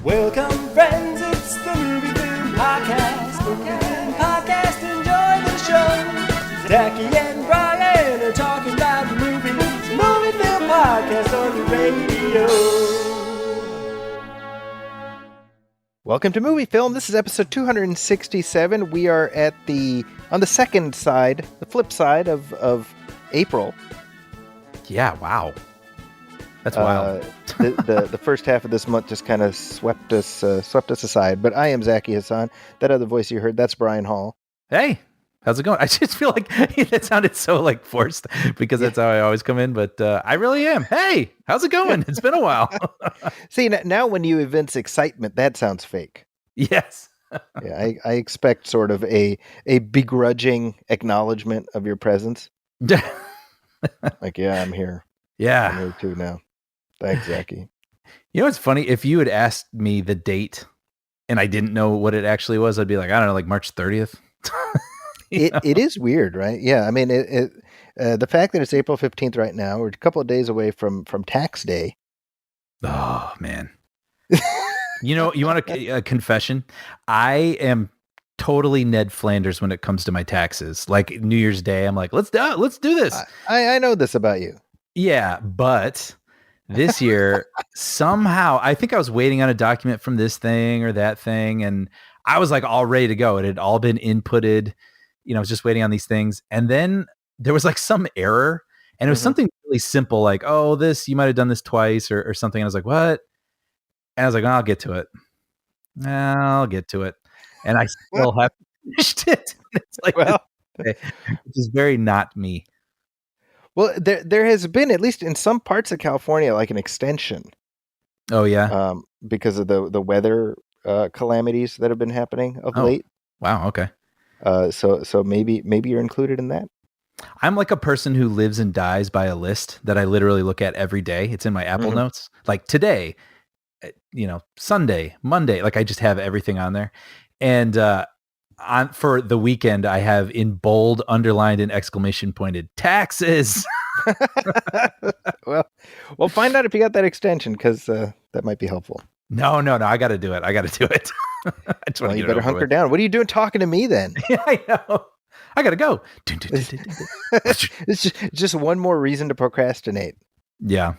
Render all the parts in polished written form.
Welcome, friends, it's the MovieFilm Podcast. MovieFilm Podcast, enjoy the show. Zachy and Brian are talking about the movies. MovieFilm Podcast on the radio. Welcome to MovieFilm. This is episode 267. We are on the second side, the flip side of April. Yeah, wow. That's wild. The first half of this month just kind of swept us aside. But I am Zachy Hassan. That other voice you heard, that's Brian Hall. Hey, how's it going? I just feel like that sounded so like forced because that's how I always come in. But I really am. Hey, how's it going? It's been a while. See, now when you evince excitement, that sounds fake. Yes. Yeah, I expect sort of a begrudging acknowledgement of your presence. Like, yeah, I'm here. Yeah. I'm here too now. Thanks, Zachy. You know what's funny? If you had asked me the date and I didn't know what it actually was, I'd be like, I don't know, like March 30th. It is weird, right? Yeah, I mean, the fact that it's April 15th right now, we're a couple of days away from tax day. Oh, man. You know, you want a confession? I am totally Ned Flanders when it comes to my taxes. Like New Year's Day, I'm like, let's do this. I know this about you. Yeah, but this year, somehow, I think I was waiting on a document from this thing or that thing, and I was like all ready to go. It had all been inputted. You know, I was just waiting on these things. And then there was like some error, and it was something really simple, like, oh, you might have done this twice or something. And I was like, what? And I was like, I'll get to it. And I still haven't finished it. It's like, Well, which is very not me. Well, there has been, at least in some parts of California, like an extension. Oh yeah, because of the weather calamities that have been happening of late. Wow. Okay. So maybe you're included in that. I'm like a person who lives and dies by a list that I literally look at every day. It's in my Apple Notes. Like today, Sunday, Monday, like I just have everything on there. And for the weekend, I have in bold, underlined, and exclamation pointed taxes. Well, find out if you got that extension, because that might be helpful. No, I got to do it. I just you better hunker down. What are you doing talking to me then? Yeah, I know. I got to go. It's just one more reason to procrastinate. Yeah.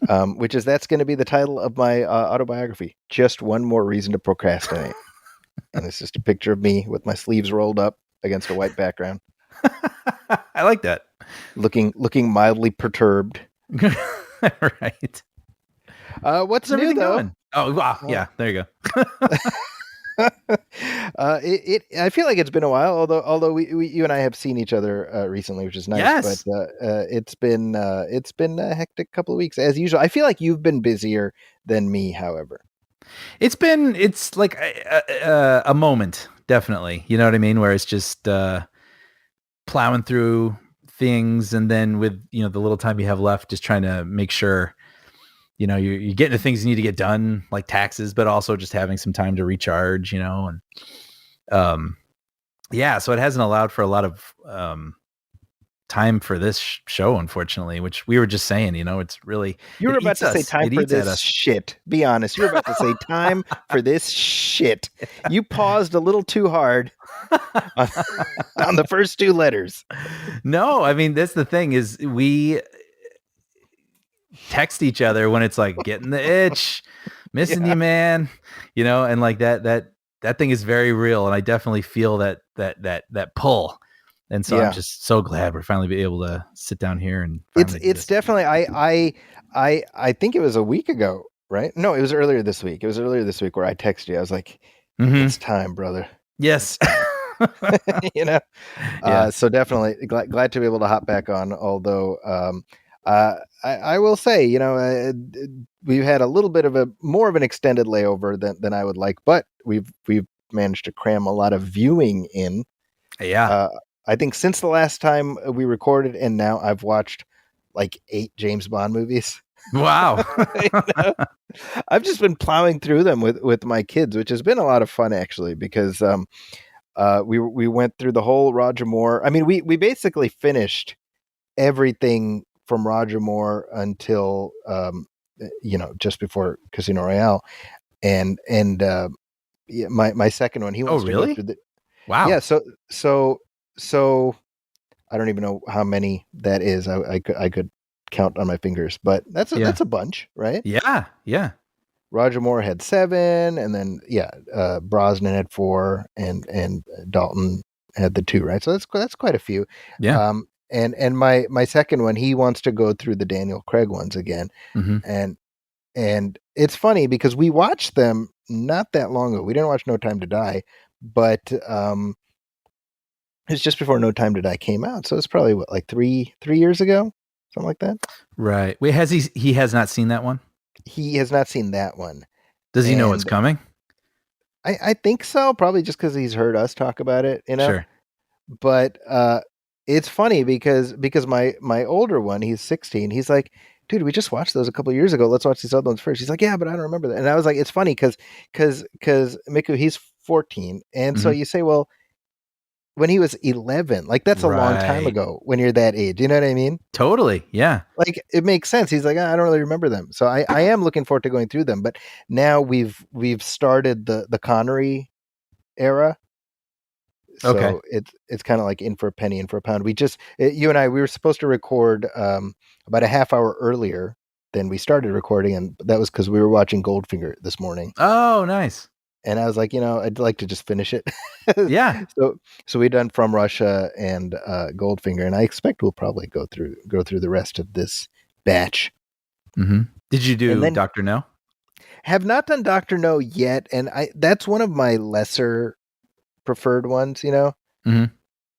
That's going to be the title of my autobiography. Just one more reason to procrastinate. And it's just a picture of me with my sleeves rolled up against a white background. I like that. Looking mildly perturbed. Right. What's new, though? Going? Oh, wow. Yeah, there you go. I feel like it's been a while, although you and I have seen each other recently, which is nice. Yes. But it's been a hectic couple of weeks as usual. I feel like you've been busier than me, however. It's like a moment, definitely. You know what I mean? Where it's just plowing through things, and then with the little time you have left, just trying to make sure you're getting the things you need to get done, like taxes, but also just having some time to recharge. And so it hasn't allowed for a lot of time for this show, unfortunately, which we were just saying, it's really, you were about to say time for this shit. Be honest. You were about to say time for this shit. You paused a little too hard on the first two letters. No, I mean, that's the thing, is we text each other when it's like getting the itch, missing you, man, and like that thing is very real. And I definitely feel that pull. And so I'm just so glad we're finally be able to sit down here and it's definitely, I think it was a week ago, right? No, it was earlier this week. It was earlier this week where I texted you. I was like, it's time, brother. Yes. So definitely glad to be able to hop back on. Although, I will say, we've had a little bit of more of an extended layover than I would like, but we've managed to cram a lot of viewing in. Yeah. I think since the last time we recorded, and now I've watched like 8 James Bond movies. Wow. I've just been plowing through them with my kids, which has been a lot of fun, actually, because we went through the whole Roger Moore. I mean, we basically finished everything from Roger Moore until just before Casino Royale. and yeah, my second one, he Oh, wants to go really? through the Wow. yeah. So I don't even know how many that is. I could count on my fingers, but Yeah. that's a bunch, right? Yeah. Yeah. Roger Moore had 7, and then Brosnan had 4, and Dalton had the 2, right? So that's quite a few. Yeah. And my second one, he wants to go through the Daniel Craig ones again, Hmm. and it's funny because we watched them not that long ago. We didn't watch No Time to Die, but it's just before No Time to Die came out, so it's probably what, like 3 years ago, something like that. Right. Wait, he has not seen that one? He has not seen that one, Does he know what's and coming? I think so, probably just because he's heard us talk about it, you know. Sure. But it's funny because my older one, he's 16. He's like, dude, we just watched those a couple of years ago. Let's watch these other ones first. He's like, yeah, but I don't remember that. And I was like, it's funny because Miku, he's 14, and so Hmm. you say, well, when he was 11, like that's a long time Right. ago. When you're that age, you know what I mean? Totally. Yeah. Like it makes sense. He's like, "Ah, I don't really remember them, so I am looking forward to going through them. But now we've started the Connery era. Okay. So it's kind of like in for a penny, in for a pound. You and I, we were supposed to record about a half hour earlier than we started recording, and that was because we were watching Goldfinger this morning. Oh, nice. And I was like, I'd like to just finish it. Yeah. So we done From Russia and Goldfinger, and I expect we'll probably go through the rest of this batch. Hmm. Did you And do then Dr. No? have not done Doctor No yet, and that's one of my lesser preferred ones. Hmm.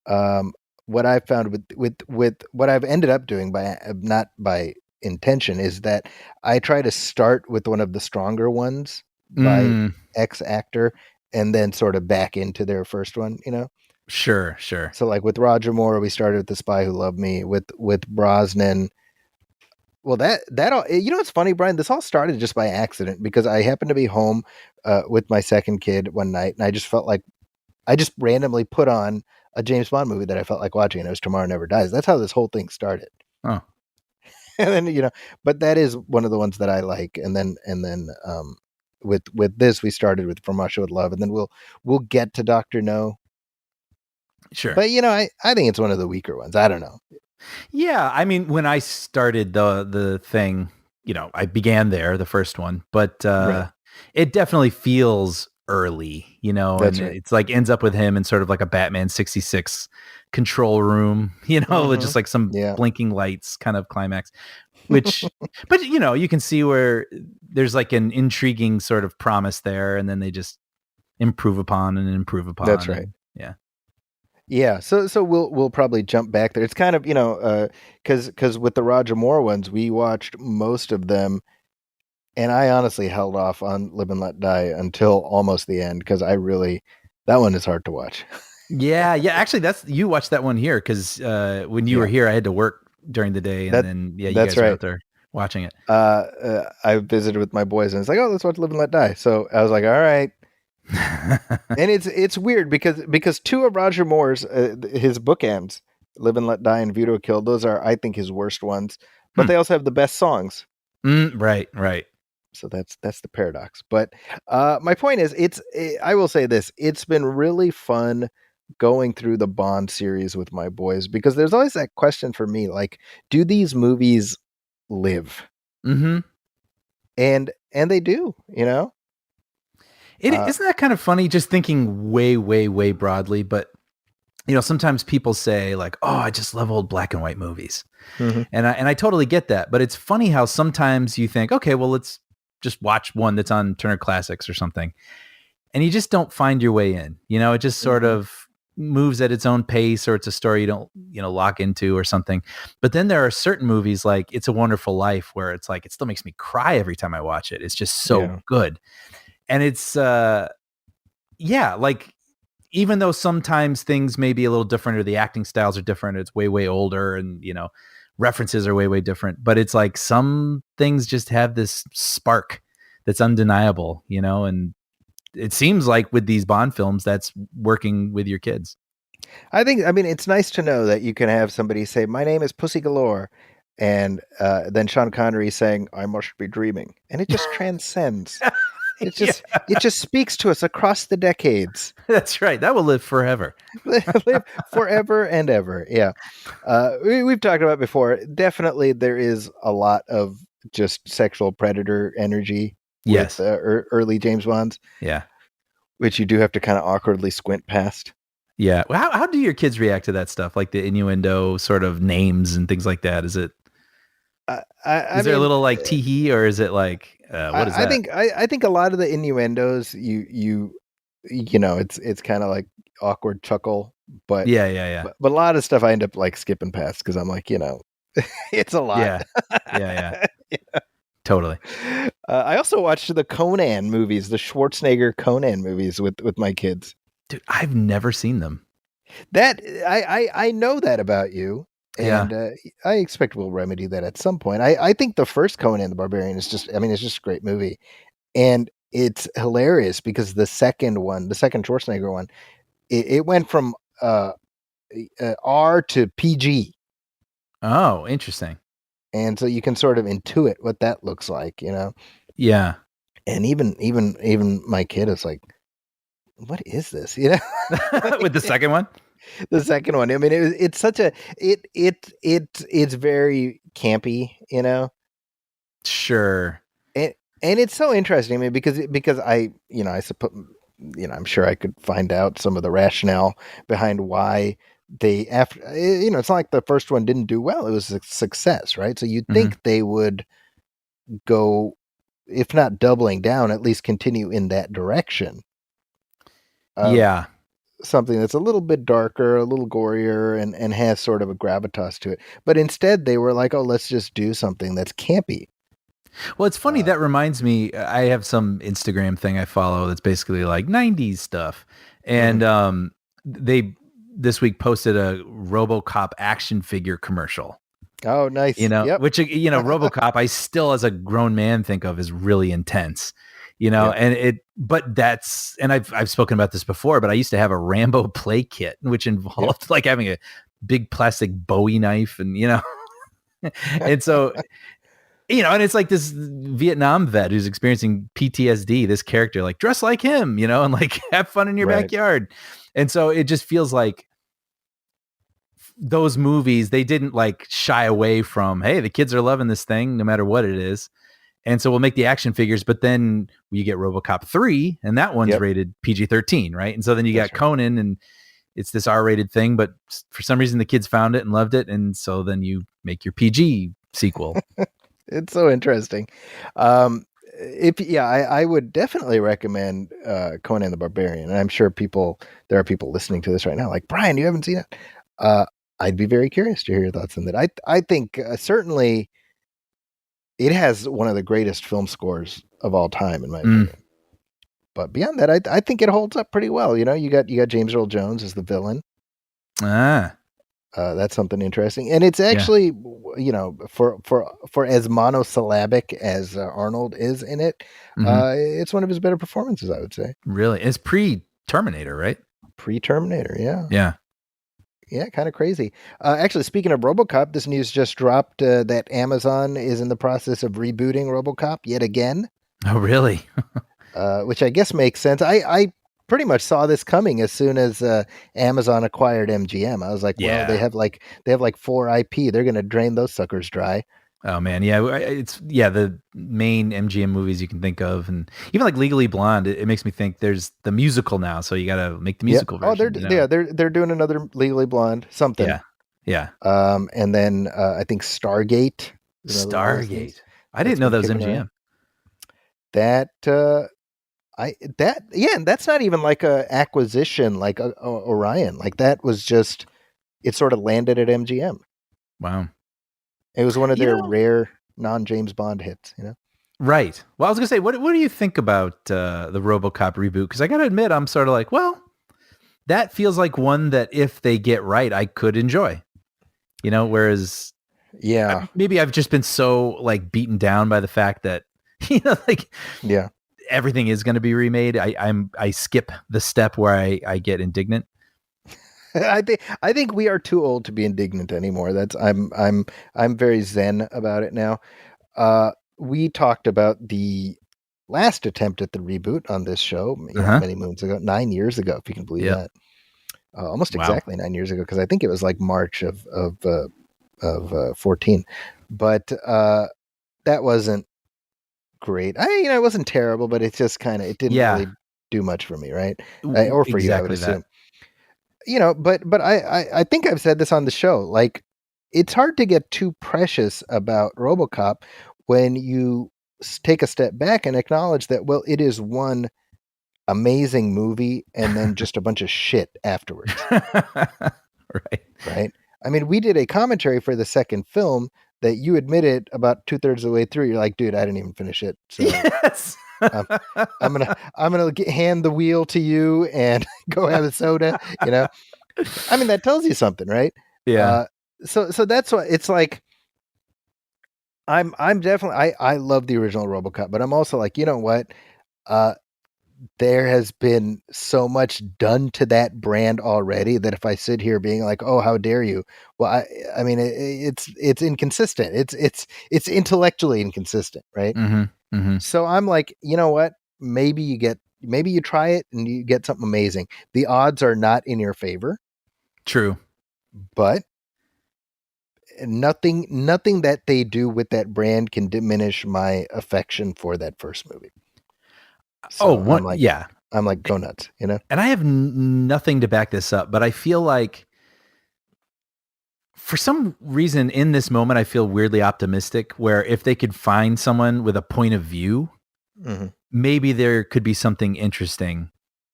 Um, what I found with what I've ended up doing by not by intention is that I try to start with one of the stronger ones by Mm, X actor and then sort of back into their first one. sure. Sure. So like with Roger Moore, we started with The Spy Who Loved Me. With Brosnan, well, that all, what's funny, Brian? This all started just by accident because I happened to be home with my second kid one night, and I just felt like I just randomly put on a James Bond movie that I felt like watching, and it was Tomorrow Never Dies. That's how this whole thing started. Oh, And then but that is one of the ones that I like. And then with this, we started with From Russia with Love, and then we'll get to Doctor No. sure. But I think it's one of the weaker ones. I don't know. Yeah, I mean, when I started the thing, I began there, the first one, but Right. it definitely feels early, and That's right. it's like ends up with him in sort of like a Batman 66 control room, with Hmm. just like some Yeah. blinking lights kind of climax, which, but you can see where there's like an intriguing sort of promise there, and then they just improve upon and improve That's upon, right. and yeah. Yeah, so we'll probably jump back there. It's kind of because with the Roger Moore ones, we watched most of them, and I honestly held off on Live and Let Die until almost the end because that one is hard to watch. Yeah, yeah. Actually, you watched that one here because when you were Yeah, here, I had to work during the day, and that then you that's guys were right. out there watching it. I visited with my boys, and it's like, oh, let's watch Live and Let Die. So I was like, all right. And it's weird because two of Roger Moore's his bookends, Live and Let Die and View to a Kill, those are I think his worst ones, but Hmm. they also have the best songs. Right, right. So that's the paradox. But my point is, I will say this: it's been really fun going through the Bond series with my boys because there's always that question for me, like, do these movies live? Hmm. And they do. Isn't that kind of funny? Just thinking way, way, way broadly, but sometimes people say like, "Oh, I just love old black and white movies," Mhm. and I totally get that. But it's funny how sometimes you think, "Okay, well, let's just watch one that's on Turner Classics or something," and you just don't find your way in. It just sort Mhm. of moves at its own pace, or it's a story you don't lock into or something. But then there are certain movies like It's a Wonderful Life where it's like it still makes me cry every time I watch it. It's just so Yeah. good. And it's yeah, like even though sometimes things may be a little different or the acting styles are different, it's way, way older, and references are way, way different, but it's like some things just have this spark that's undeniable, and it seems like with these Bond films, that's working with your kids. I mean, it's nice to know that you can have somebody say, "My name is Pussy Galore," and then Sean Connery saying, "I must be dreaming," and it just transcends. It just speaks to us across the decades. That's right. That will live forever. Live forever and ever. Yeah. We've talked about before. Definitely there is a lot of just sexual predator energy Yes. with early James Bonds, Yeah. which you do have to kind of awkwardly squint past. Yeah. Well, how do your kids react to that stuff? Like the innuendo sort of names and things like that? Is it, I is there a mean, little like tee or is it like, what is that? I think a lot of the innuendos you know it's kind of like awkward chuckle, but Yeah. Yeah. Yeah. but a lot of stuff I end up like skipping past because I'm like, it's a lot. Yeah. Yeah. Totally. I also watched the Conan movies, the Schwarzenegger Conan movies with my kids. Dude, I've never seen them. That I know that about you, Yeah. and I expect we'll remedy that at some point. I think the first Conan the Barbarian is just, I mean, it's just a great movie, and it's hilarious because the second Schwarzenegger one, it went from R to PG, Oh, interesting. and so you can sort of intuit what that looks like, Yeah. And even my kid is like, "What is this?" With the second one? The second one. I mean, it's such a it's very campy, Sure. and it's so interesting. I mean, because I suppose I'm sure I could find out some of the rationale behind why they after it's not like the first one didn't do well. It was a success, right? So you'd think they would go, if not doubling down, at least continue in that direction. Yeah. Something that's a little bit darker, a little gorier, and has sort of a gravitas to it. But instead, they were like, "Oh, let's just do something that's campy." Well, it's funny. That reminds me, I have some Instagram thing I follow that's basically like 90s stuff. And they this week posted a RoboCop action figure commercial. Oh, nice. Yep. Which, RoboCop, I still as a grown man think of as really intense, Yep. and I've spoken about this before, but I used to have a Rambo play kit, which involved like having a big plastic Bowie knife and, and so, and it's like this Vietnam vet who's experiencing PTSD, this character, like dress like him, and like have fun in your backyard. And so it just feels like those movies, they didn't like shy away from, hey, the kids are loving this thing no matter what it is. And so we'll make the action figures, but then you get RoboCop 3 and that one's rated PG-13, right? And so then you got Conan and it's this R-rated thing, but for some reason the kids found it and loved it. And so then you make your PG sequel. It's so interesting. I would definitely recommend Conan the Barbarian. And I'm sure there are people listening to this right now like, Brian, you haven't seen it. I'd be very curious to hear your thoughts on that. I think certainly it has one of the greatest film scores of all time, in my opinion. But beyond that, I think it holds up pretty well. You got James Earl Jones as the villain. That's something interesting, and it's actually for as monosyllabic as Arnold is in it, it's one of his better performances, I would say. Really, it's pre-Terminator, right? Pre-Terminator, yeah. Yeah, kind of crazy. Actually, speaking of RoboCop, this news just dropped that Amazon is in the process of rebooting RoboCop yet again. Oh, really? Which I guess makes sense. I pretty much saw this coming as soon as Amazon acquired MGM. I was like, well, they have like 4 IP. They're going to drain those suckers dry. Oh man, yeah, it's the main MGM movies you can think of, and even like Legally Blonde. It makes me think there's the musical now, so you got to make the musical version. Oh, they're doing another Legally Blonde something. Yeah. And then I think Stargate. Stargate. I didn't know that was MGM. And that's not even like a acquisition like Orion. Like that was just, it sort of landed at MGM. Wow. It was one of their rare non-James Bond hits, Right. Well, I was gonna say, what do you think about the RoboCop reboot? Because I gotta admit, I'm sort of like, well, that feels like one that if they get right, I could enjoy. Whereas, maybe I've just been so like beaten down by the fact that everything is going to be remade. I skip the step where I get indignant. I think we are too old to be indignant anymore. I'm very zen about it now. We talked about the last attempt at the reboot on this show, many moons ago, 9 years ago, if you can believe that. Almost exactly 9 years ago, because I think it was like March of 14. But that wasn't great. It wasn't terrible, but it just it didn't really do much for me, right? Or for you, I would assume. But I think I've said this on the show. Like, it's hard to get too precious about RoboCop when you take a step back and acknowledge that, well, it is one amazing movie and then just a bunch of shit afterwards. Right. I mean, we did a commentary for the second film that you admitted about 2/3 of the way through. You're like, dude, I didn't even finish it. So yes. I'm gonna hand the wheel to you and go have a soda. I mean, that tells you something, right? Yeah. So that's why it's like, I'm definitely, I love the original RoboCop, but I'm also like, you know what? There has been so much done to that brand already that if I sit here being like, oh, how dare you? Well, I mean, it's inconsistent. It's intellectually inconsistent, right? Mm-hmm. Mm-hmm. So I'm like, you know what? Maybe you try it and you get something amazing. The odds are not in your favor. True. But nothing that they do with that brand can diminish my affection for that first movie. So I'm like, go nuts, And I have nothing to back this up, but I feel like for some reason in this moment, I feel weirdly optimistic where if they could find someone with a point of view, maybe there could be something interesting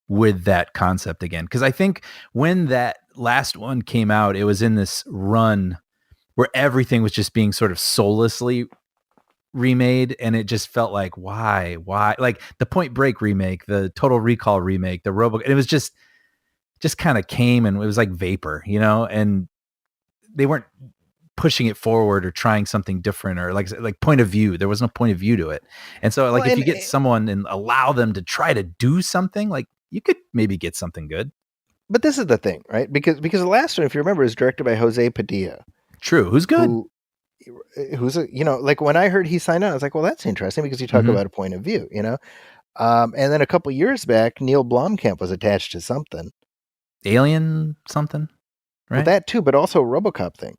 with that concept again. Because I think when that last one came out, it was in this run where everything was just being sort of soullessly remade, and it just felt like why like the Point Break remake, the Total Recall remake, the it was just kind of came and it was like vapor, and they weren't pushing it forward or trying something different or like point of view. There was no point of view to it. And so if you get someone and allow them to try to do something, like you could maybe get something good. But this is the thing, right? Because the last one, if you remember, is directed by Jose Padilla. True. Who's good. Who's like when I heard he signed on, I was like, well, that's interesting because you talk about a point of view, and then a couple years back, Neil Blomkamp was attached to something. Alien something, right? Well, that too, but also a RoboCop thing.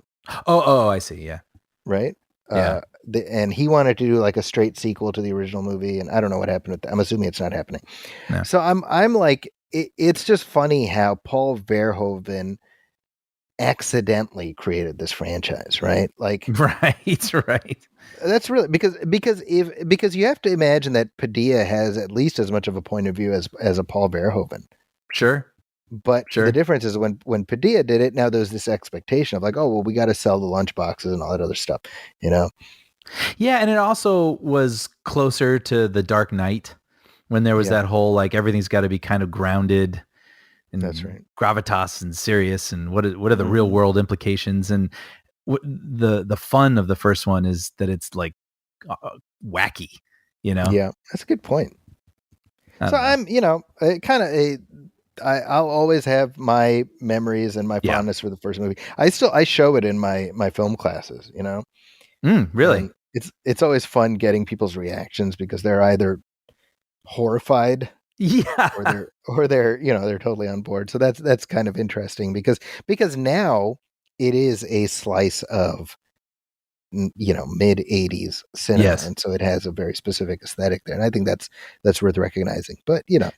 Oh, I see. Yeah. Right. Yeah. And he wanted to do like a straight sequel to the original movie, and I don't know what happened with that. I'm assuming it's not happening. No. So I'm like, it's just funny how Paul Verhoeven accidentally created this franchise, right? Like, right. That's really because you have to imagine that Padilla has at least as much of a point of view as a Paul Verhoeven. Sure. But the difference is when Padilla did it, now there's this expectation of like, oh, well, we got to sell the lunchboxes and all that other stuff, Yeah, and it also was closer to The Dark Knight when there was that whole like everything's got to be kind of grounded. And that's right. Gravitas and serious, and what are the real world implications? And the fun of the first one is that it's like wacky, Yeah, that's a good point. So I'm, I'll always have my memories and my fondness for the first movie. I show it in my film classes, Really? And it's always fun getting people's reactions because they're either horrified, or they're they're totally on board. So that's kind of interesting because now it is a slice of mid 80s cinema, and so it has a very specific aesthetic there, and I think that's worth recognizing. But if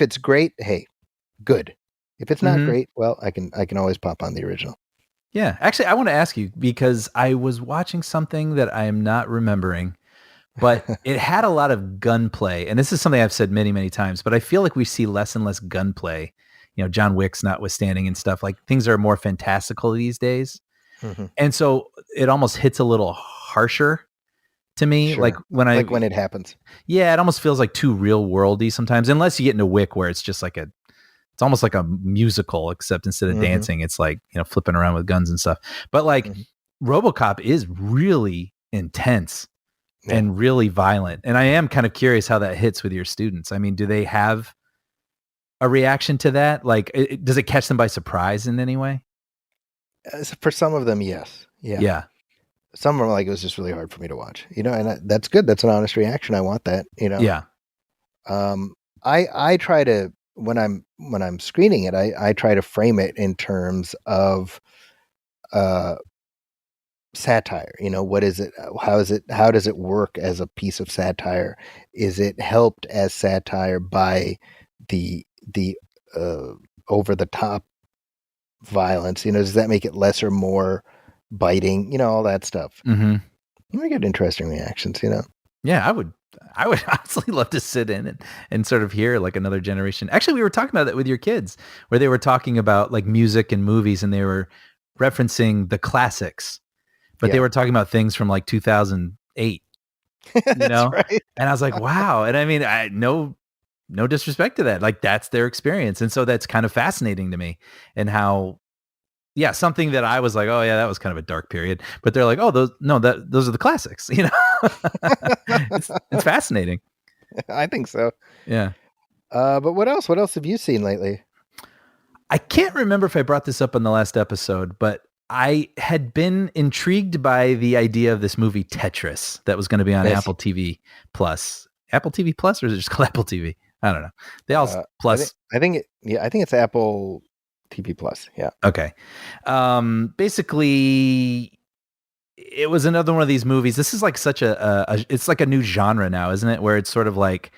it's great, hey, good. If it's not great, well, I can always pop on the original. Yeah, actually, I want to ask you because I was watching something that I am not remembering, but it had a lot of gunplay, and this is something I've said many, many times. But I feel like we see less and less gunplay. John Wick's notwithstanding and stuff, like things are more fantastical these days, and so it almost hits a little harsher to me. Sure. Like when it happens. Yeah, it almost feels like too real worldy sometimes, unless you get into Wick where it's just like it's almost like a musical, except instead of dancing, it's like, flipping around with guns and stuff. But like RoboCop is really intense and really violent. And I am kind of curious how that hits with your students. I mean, do they have a reaction to that? Like, does it catch them by surprise in any way? For some of them, yes. Yeah. some of them, like, it was just really hard for me to watch, and that's good. That's an honest reaction. I want that. Yeah. I try to, when I'm screening it, I try to frame it in terms of satire. What is it? How does it work as a piece of satire? Is it helped as satire by the over the top violence? Does that make it less or more biting? All that stuff. Mm-hmm. We get interesting reactions. Yeah, I would honestly love to sit in and sort of hear like another generation. Actually, we were talking about that with your kids, where they were talking about like music and movies, and they were referencing the classics, but they Yeah. were talking about things from like 2008. That's right. And I was like, wow. And I mean, no disrespect to that. Like that's their experience, and so that's kind of fascinating to me. And how, yeah, something that I was like, oh yeah, that was kind of a dark period, but they're like, oh, those are the classics. It's fascinating. I think so. Yeah. But what else? What else have you seen lately? I can't remember if I brought this up on the last episode, but I had been intrigued by the idea of this movie Tetris that was going to be on Yes. Apple TV Plus. Apple TV Plus, or is it just called Apple TV? I don't know. They all plus. I think it's Apple TV Plus. Yeah. Okay. Basically, it was another one of these movies. This is like such it's like a new genre now, isn't it? Where it's sort of like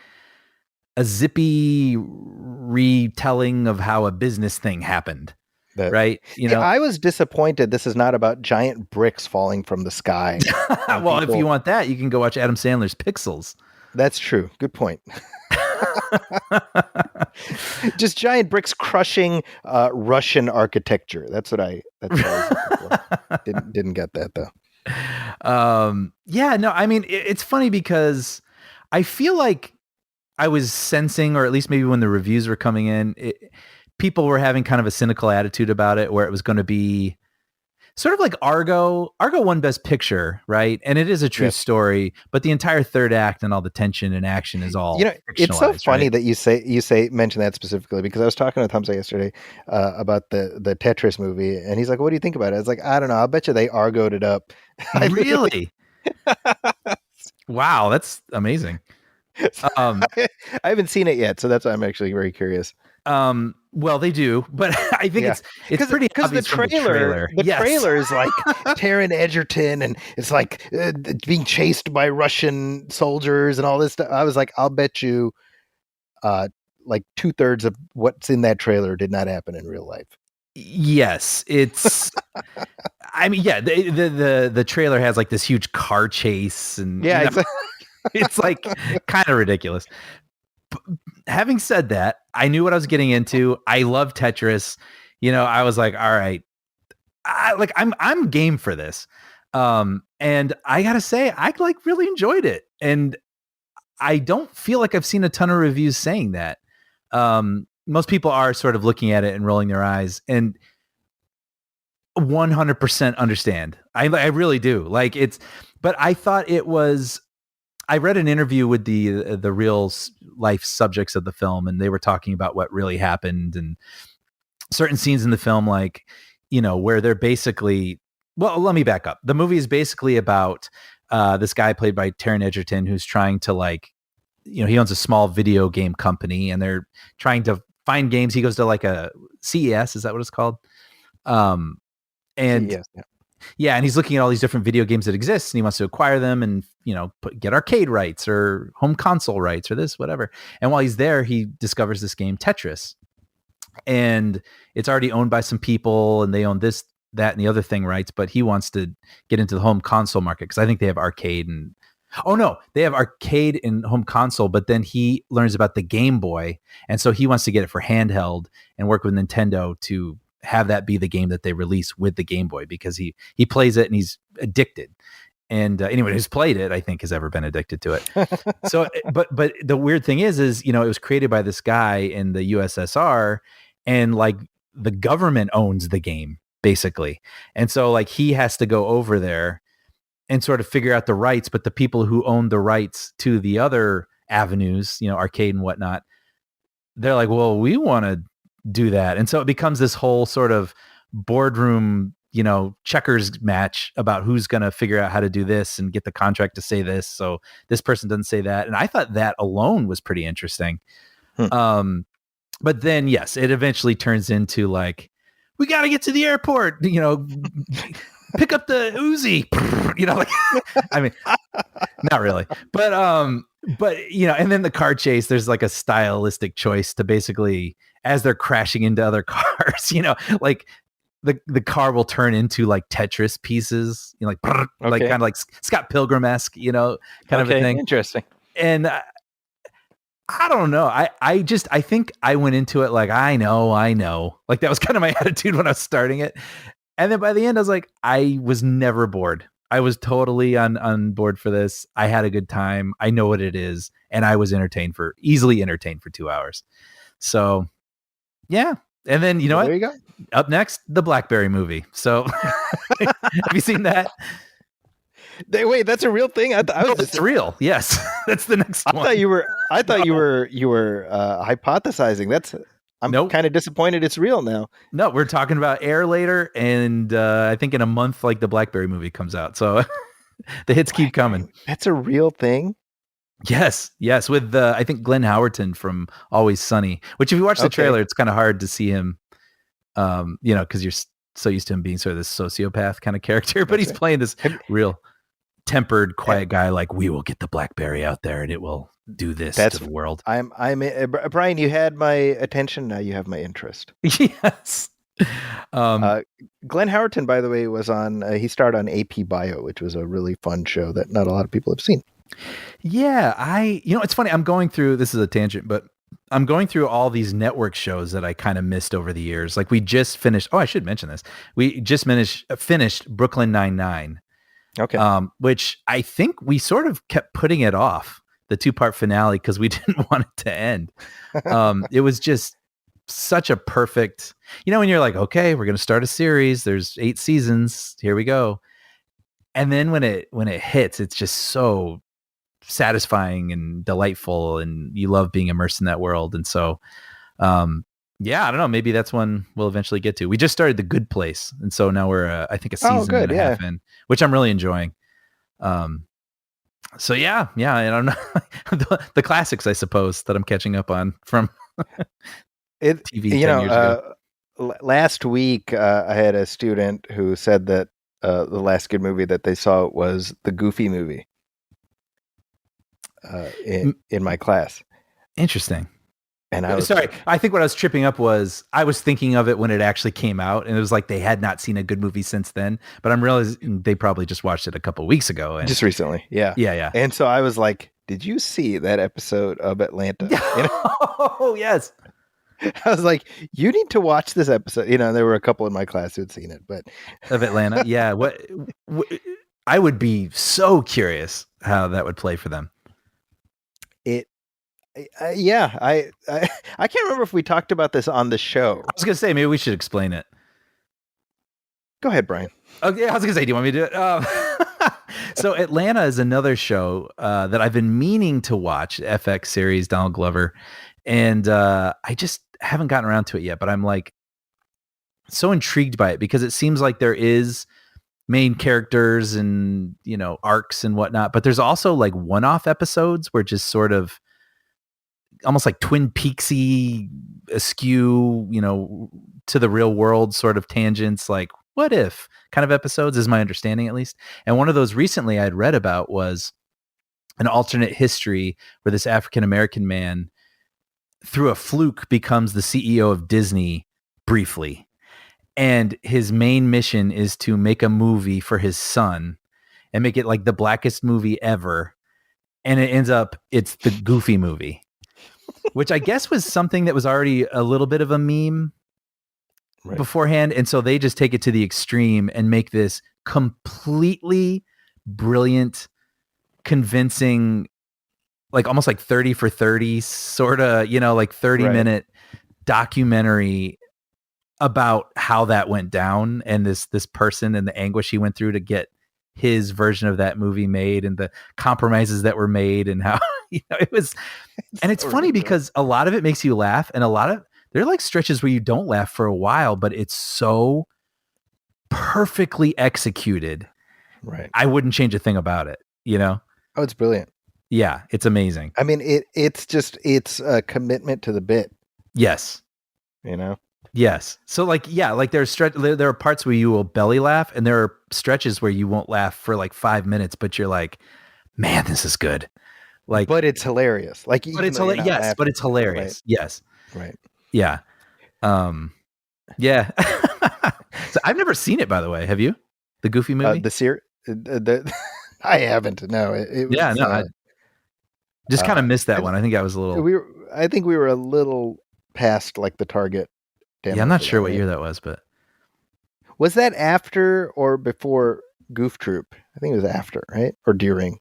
a zippy retelling of how a business thing happened. Right? I was disappointed. This is not about giant bricks falling from the sky. Well, if you want that, you can go watch Adam Sandler's Pixels. That's true. Good point. Just giant bricks crushing Russian architecture. That's what I was looking for. Didn't get that though. Yeah, no, I mean, it's funny because I feel like I was sensing, or at least maybe when the reviews were coming in, people were having kind of a cynical attitude about it, where it was going to be sort of like Argo. Argo won Best Picture, right? And it is a true story, but the entire third act and all the tension and action is all it's so funny that you mention that specifically, because I was talking with Hamza yesterday about the Tetris movie, and he's like, "What do you think about it?" I was like, "I don't know. I'll bet you they Argoed it up." Really? Wow, that's amazing. I haven't seen it yet, so that's why I'm actually very curious. Well, they do, but I think it's pretty obvious from the trailer. The trailer is like Taron Egerton, and it's like being chased by Russian soldiers and all this stuff. I was like, I'll bet you, like 2/3 of what's in that trailer did not happen in real life. Yes, it's. I mean, yeah, the trailer has like this huge car chase, and exactly. It's like kind of ridiculous. Having said that, I knew what I was getting into. I love Tetris. I was like, all right, I'm game for this. And I gotta say, I like really enjoyed it. And I don't feel like I've seen a ton of reviews saying that. Most people are sort of looking at it and rolling their eyes, and 100% understand. I really do. But I thought it was. I read an interview with the real life subjects of the film, and they were talking about what really happened and certain scenes in the film, like, where they're basically, well, let me back up. The movie is basically about this guy played by Taron Egerton, who's trying to he owns a small video game company, and they're trying to find games. He goes to like a CES. Is that what it's called? And CES, yeah, and he's looking at all these different video games that exist, and he wants to acquire them and, get arcade rights or home console rights or this, whatever. And while he's there, he discovers this game, Tetris. And it's already owned by some people, and they own this, that, and the other thing rights, but he wants to get into the home console market, because I think they have arcade and... Oh, no, they have arcade and home console, but then he learns about the Game Boy, and so he wants to get it for handheld and work with Nintendo to have that be the game that they release with the Game Boy, because he plays it and he's addicted. And anyone who's played it, I think, has ever been addicted to it. So, but the weird thing is, it was created by this guy in the USSR, and like the government owns the game basically. And so like he has to go over there and sort of figure out the rights, but the people who own the rights to the other avenues, arcade and whatnot, they're like, well, we want to do that. And so it becomes this whole sort of boardroom, checkers match about who's going to figure out how to do this and get the contract to say this. So this person doesn't say that. And I thought that alone was pretty interesting. But then, yes, it eventually turns into like, we got to get to the airport, pick up the Uzi, I mean, not really, but, and then the car chase, there's like a stylistic choice to basically, as they're crashing into other cars, like the car will turn into like Tetris pieces, like kind of like Scott Pilgrim-esque, kind of a thing. Interesting. And I don't know. I think I went into it like, I know. Like that was kind of my attitude when I was starting it. And then by the end, I was like, I was never bored. I was totally on board for this. I had a good time. I know what it is. And I was easily entertained for 2 hours. So yeah. And then, you know what? There you go. Up next, the BlackBerry movie. So have you seen that? Wait, that's a real thing? It's real. Yes. That's the next one. I thought you were hypothesizing. I'm kind of disappointed it's real now. No, we're talking about Air later, and I think in a month, like the BlackBerry movie comes out. So the hits keep coming. That's a real thing? Yes. With I think Glenn Howerton from Always Sunny, which if you watch the trailer, it's kind of hard to see him, because you're so used to him being sort of this sociopath kind of character, but he's playing this real tempered, quiet guy. Like, we will get the BlackBerry out there and it will do this to the world. I'm Brian, you had my attention. Now you have my interest. Yes. Glenn Howerton, by the way, was on, he starred on AP Bio, which was a really fun show that not a lot of people have seen. Yeah. It's funny. I'm going through, this is a tangent, but I'm going through all these network shows that I kind of missed over the years. Like we just finished, I should mention this. We just finished Brooklyn Nine-Nine. Okay. Which I think we sort of kept putting it off, the 2-part finale, because we didn't want it to end. It was just such a perfect, when you're like, okay, we're going to start a series. There's 8 seasons. Here we go. And then when it hits, it's just so satisfying and delightful, and you love being immersed in that world. And so, yeah, I don't know. Maybe that's one we'll eventually get to. We just started The Good Place, and so now we're, I think, a season and a half in, which I'm really enjoying. So yeah, I don't know. the classics, I suppose, that I'm catching up on from TV 10 years ago. Last week, I had a student who said that the last good movie that they saw was the Goofy movie in my class. Interesting. And I was sorry. I think what I was tripping up was I was thinking of it when it actually came out, and it was like they had not seen a good movie since then. But I'm realizing they probably just watched it a couple of weeks ago. And just recently, yeah. And so I was like, "Did you see that episode of Atlanta?" Oh yes. I was like, "You need to watch this episode." There were a couple in my class who had seen it, but of Atlanta, yeah. What I would be so curious how that would play for them. I can't remember if we talked about this on the show. I was gonna say maybe we should explain it. Go ahead, Brian. Okay, I was gonna say, do you want me to do it? So Atlanta is another show that I've been meaning to watch, FX series, Donald Glover, and I just haven't gotten around to it yet. But I'm like so intrigued by it because it seems like there is main characters and arcs and whatnot, but there's also like one-off episodes where just sort of almost like Twin Peaksy askew, to the real world sort of tangents, like what if kind of episodes is my understanding, at least. And one of those recently I'd read about was an alternate history where this African-American man through a fluke becomes the CEO of Disney briefly. And his main mission is to make a movie for his son and make it like the blackest movie ever. And it ends up, it's the Goofy movie. Which I guess was something that was already a little bit of a meme beforehand. And so they just take it to the extreme and make this completely brilliant, convincing, like almost like 30 for 30 sort of, like 30-minute documentary about how that went down and this person and the anguish he went through to get his version of that movie made and the compromises that were made and how it was. And it's funny because a lot of it makes you laugh, and a lot of there are like stretches where you don't laugh for a while, but it's so perfectly executed. Right. I wouldn't change a thing about it, you know? Oh, it's brilliant. Yeah, it's amazing. I mean, it's a commitment to the bit, Yes. you know? Yes. So like, yeah, like there are parts where you will belly laugh, and there are stretches where you won't laugh for like 5 minutes, but you're like, man, this is good. Like, But it's hilarious. Like, but even it's though you're not yes, but laughing, it's hilarious. Yes. right. Yeah. Yeah. So I've never seen it, by the way. Have you? The Goofy movie? I haven't. No, it was. Yeah, no, I just kind of missed that I one. I think I was a little. I think we were a little past like the target demo. Yeah, I'm not for sure that, what right? year that was, but Was that after or before Goof Troop? I think it was after, right? Or during.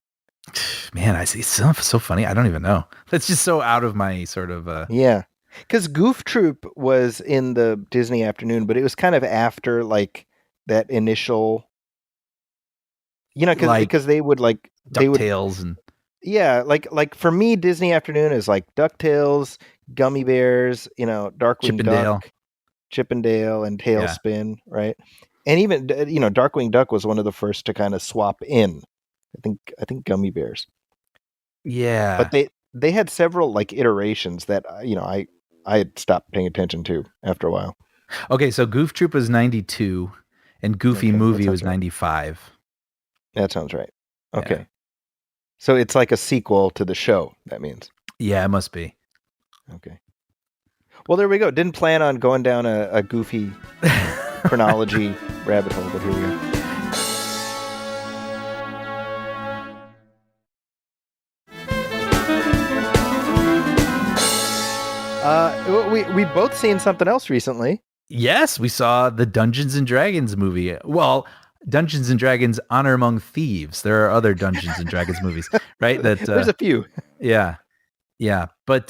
man, I see. It's so funny. I don't even know. That's just so out of my sort of. Yeah. Because Goof Troop was in the Disney afternoon, but it was kind of after like that initial, because Like they would DuckTales and yeah, like for me, Disney afternoon is like DuckTales, Gummy Bears, Darkwing Chippendale. Duck, Chippendale, and Yeah. Tailspin, right? And even Darkwing Duck was one of the first to kind of swap in. I think Gummy Bears, Yeah. but they had several like iterations that I had stopped paying attention to after a while. Okay, so Goof Troop was 92 and Goofy Okay, that Movie sounds was right. 95. That sounds right. Yeah. Okay. So it's like a sequel to the show, that means. Yeah, it must be. Okay. Well, there we go. Didn't plan on going down a goofy chronology rabbit hole, but here we go. We both seen something else recently. Yes, we saw the Dungeons and Dragons movie. Well, Dungeons and Dragons Honor Among Thieves. There are other Dungeons and Dragons movies, right? There's a few. Yeah. Yeah. But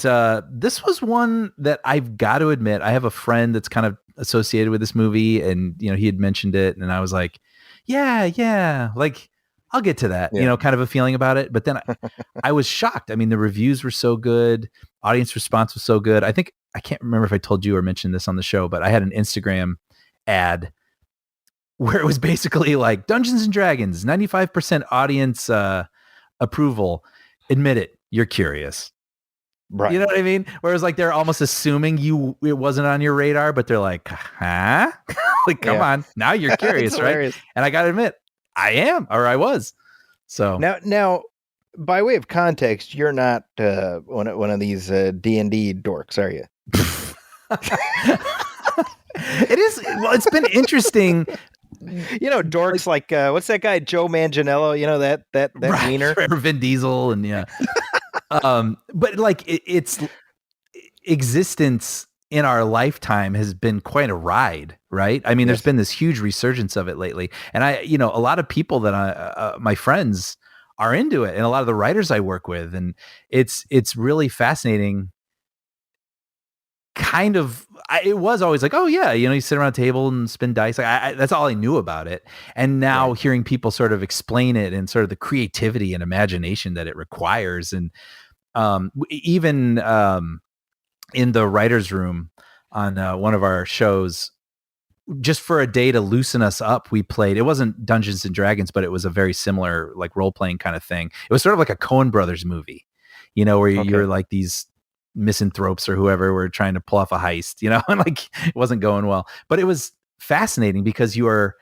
this was one that I've got to admit, I have a friend that's kind of associated with this movie, and he had mentioned it, and I was like, yeah, like I'll get to that, Yeah. kind of a feeling about it. But then I was shocked. I mean, the reviews were so good, audience response was so good. I can't remember if I told you or mentioned this on the show, but I had an Instagram ad where it was basically like Dungeons and Dragons, 95% audience approval. Admit it, you're curious. Right. You know what I mean? Whereas like they're almost assuming it wasn't on your radar, but they're like, huh? Like, come on. Now you're curious, right? And I gotta admit, I am, or I was. So now by way of context, you're not one of these D&D dorks, are you? It is. Well, it's been interesting. Dorks like what's that guy Joe Manganiello? That Right, wiener, Vin Diesel, and yeah. But like it's existence in our lifetime has been quite a ride, right? I mean, Yes. There's been this huge resurgence of it lately, and a lot of people that my friends are into it, and a lot of the writers I work with, and it's really fascinating. Kind of, it was always like, oh yeah, you sit around a table and spin dice. Like that's all I knew about it. And now hearing people sort of explain it and sort of the creativity and imagination that it requires, and even in the writer's room on one of our shows, just for a day to loosen us up, we played. It wasn't Dungeons and Dragons, but it was a very similar like role playing kind of thing. It was sort of like a Coen Brothers movie, where you're like these misanthropes or whoever were trying to pull off a heist, and like it wasn't going well. But it was fascinating because you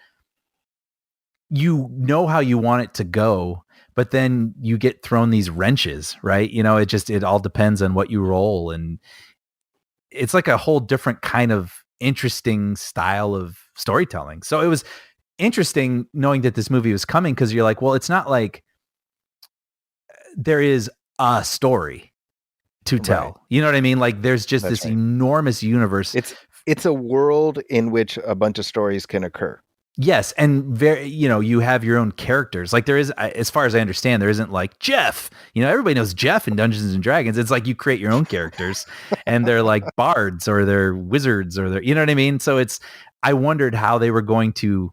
know how you want it to go, but then you get thrown these wrenches, right? It all depends on what you roll, and it's like a whole different kind of interesting style of storytelling. So it was interesting knowing that this movie was coming, because you're like, well, it's not like there is a story to tell. Right. You know what I mean? Like there's just this enormous universe. It's a world in which a bunch of stories can occur. Yes, and very, you have your own characters. Like there is, as far as I understand, there isn't like Jeff. Everybody knows Jeff in Dungeons and Dragons. It's like you create your own characters, and they're like bards or they're wizards or they're, you know what I mean? So I wondered how they were going to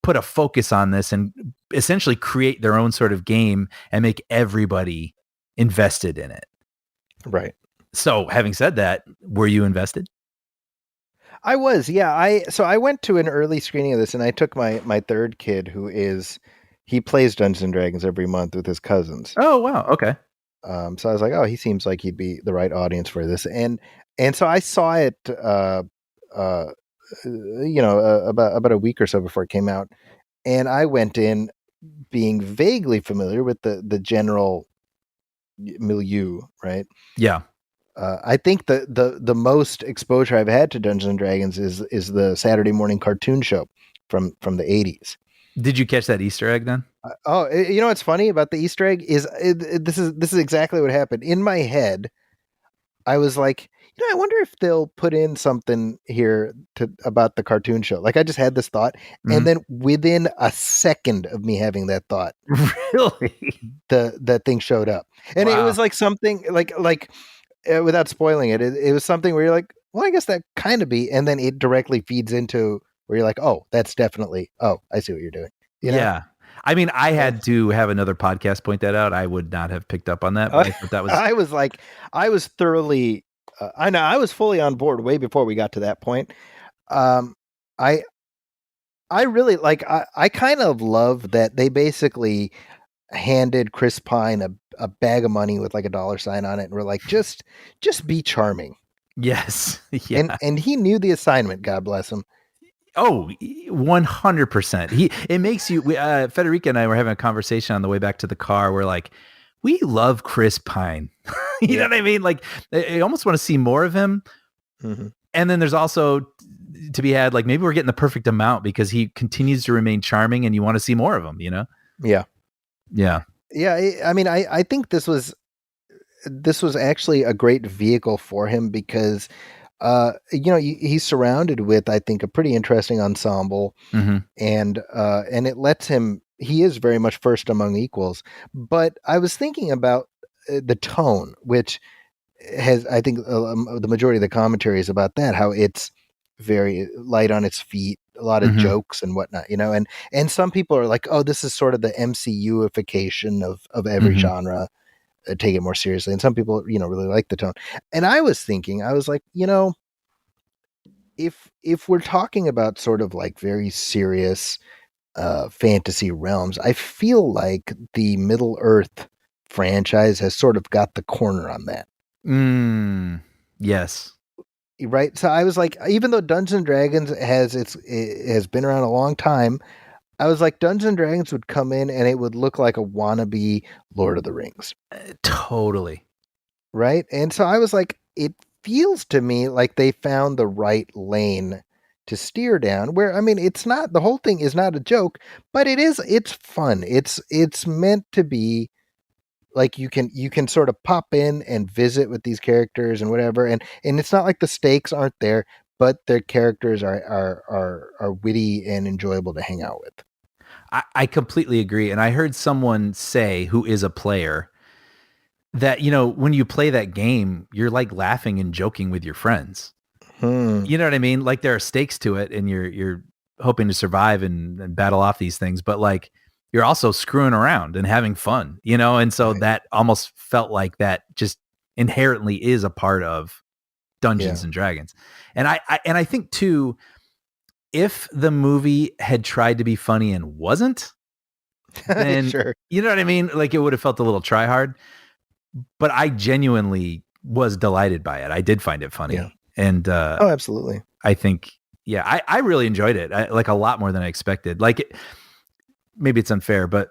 put a focus on this and essentially create their own sort of game and make everybody invested in it. Right. So having said that, were you invested? I was, yeah. I went to an early screening of this, and I took my third kid, he plays Dungeons and Dragons every month with his cousins. Oh wow, okay. So I was like, oh, he seems like he'd be the right audience for this, and so I saw it, uh, about a week or so before it came out, and I went in being vaguely familiar with the general milieu, right? Yeah. I think the most exposure I've had to Dungeons and Dragons is the Saturday morning cartoon show from the 80s. Did you catch that Easter egg then? You know what's funny about the Easter egg is this is exactly what happened in my head. I was like, I wonder if they'll put in something here about the cartoon show. Like I just had this thought, and then within a second of me having that thought, Really? that thing showed up, and it was like something like without spoiling it, it was something where you're like, well, I guess that kind of be, and then it directly feeds into where you're like, oh, that's definitely, oh, I see what you're doing. You know? Yeah. I mean, I had to have another podcast point that out. I would not have picked up on that, but I thought that was. I was thoroughly. I know I was fully on board way before we got to that point. I really like. I kind of love that they basically handed Chris Pine a bag of money with like a dollar sign on it, and we're like, just be charming. Yes. Yeah. And he knew the assignment. God bless him. Oh, 100%. It makes you, Federica and I were having a conversation on the way back to the car. We're like, we love Chris Pine. You know what I mean? Like, I almost want to see more of him. Mm-hmm. And then there's also to be had, like, maybe we're getting the perfect amount because he continues to remain charming and you want to see more of him, you know? Yeah. Yeah. Yeah. I mean, I think this was actually a great vehicle for him because, he's surrounded with, I think, a pretty interesting ensemble, and it lets him. He is very much first among equals. But I was thinking about the tone, which has, I think, the majority of the commentary is about that. How it's very light on its feet, a lot of jokes and whatnot, and some people are like, oh, this is sort of the MCUification of every genre. Take it more seriously, and some people really like the tone. And I was thinking, I was like, if we're talking about sort of like very serious fantasy realms, I feel like the Middle Earth franchise has sort of got the corner on that. Yes. Right. So I was like, even though Dungeons and Dragons has been around a long time, I was like, Dungeons and Dragons would come in and it would look like a wannabe Lord of the Rings. Totally. Right. And so I was like, it feels to me like they found the right lane to steer down, where, I mean, it's not, the whole thing is not a joke, but it's fun. It's meant to be like, you can sort of pop in and visit with these characters and whatever. And it's not like the stakes aren't there, but their characters are witty and enjoyable to hang out with. I completely agree. And I heard someone say, who is a player, that, when you play that game, you're like laughing and joking with your friends. You know what I mean? Like, there are stakes to it and you're hoping to survive and battle off these things, but like, you're also screwing around and having fun, And so that almost felt like that just inherently is a part of Dungeons and Dragons. And I think too, if the movie had tried to be funny and wasn't, then Sure. You know what I mean? Like, it would have felt a little try hard, but I genuinely was delighted by it. I did find it funny. Yeah. And, oh, absolutely. I think, I really enjoyed it. Like, a lot more than I expected. Like, maybe it's unfair, but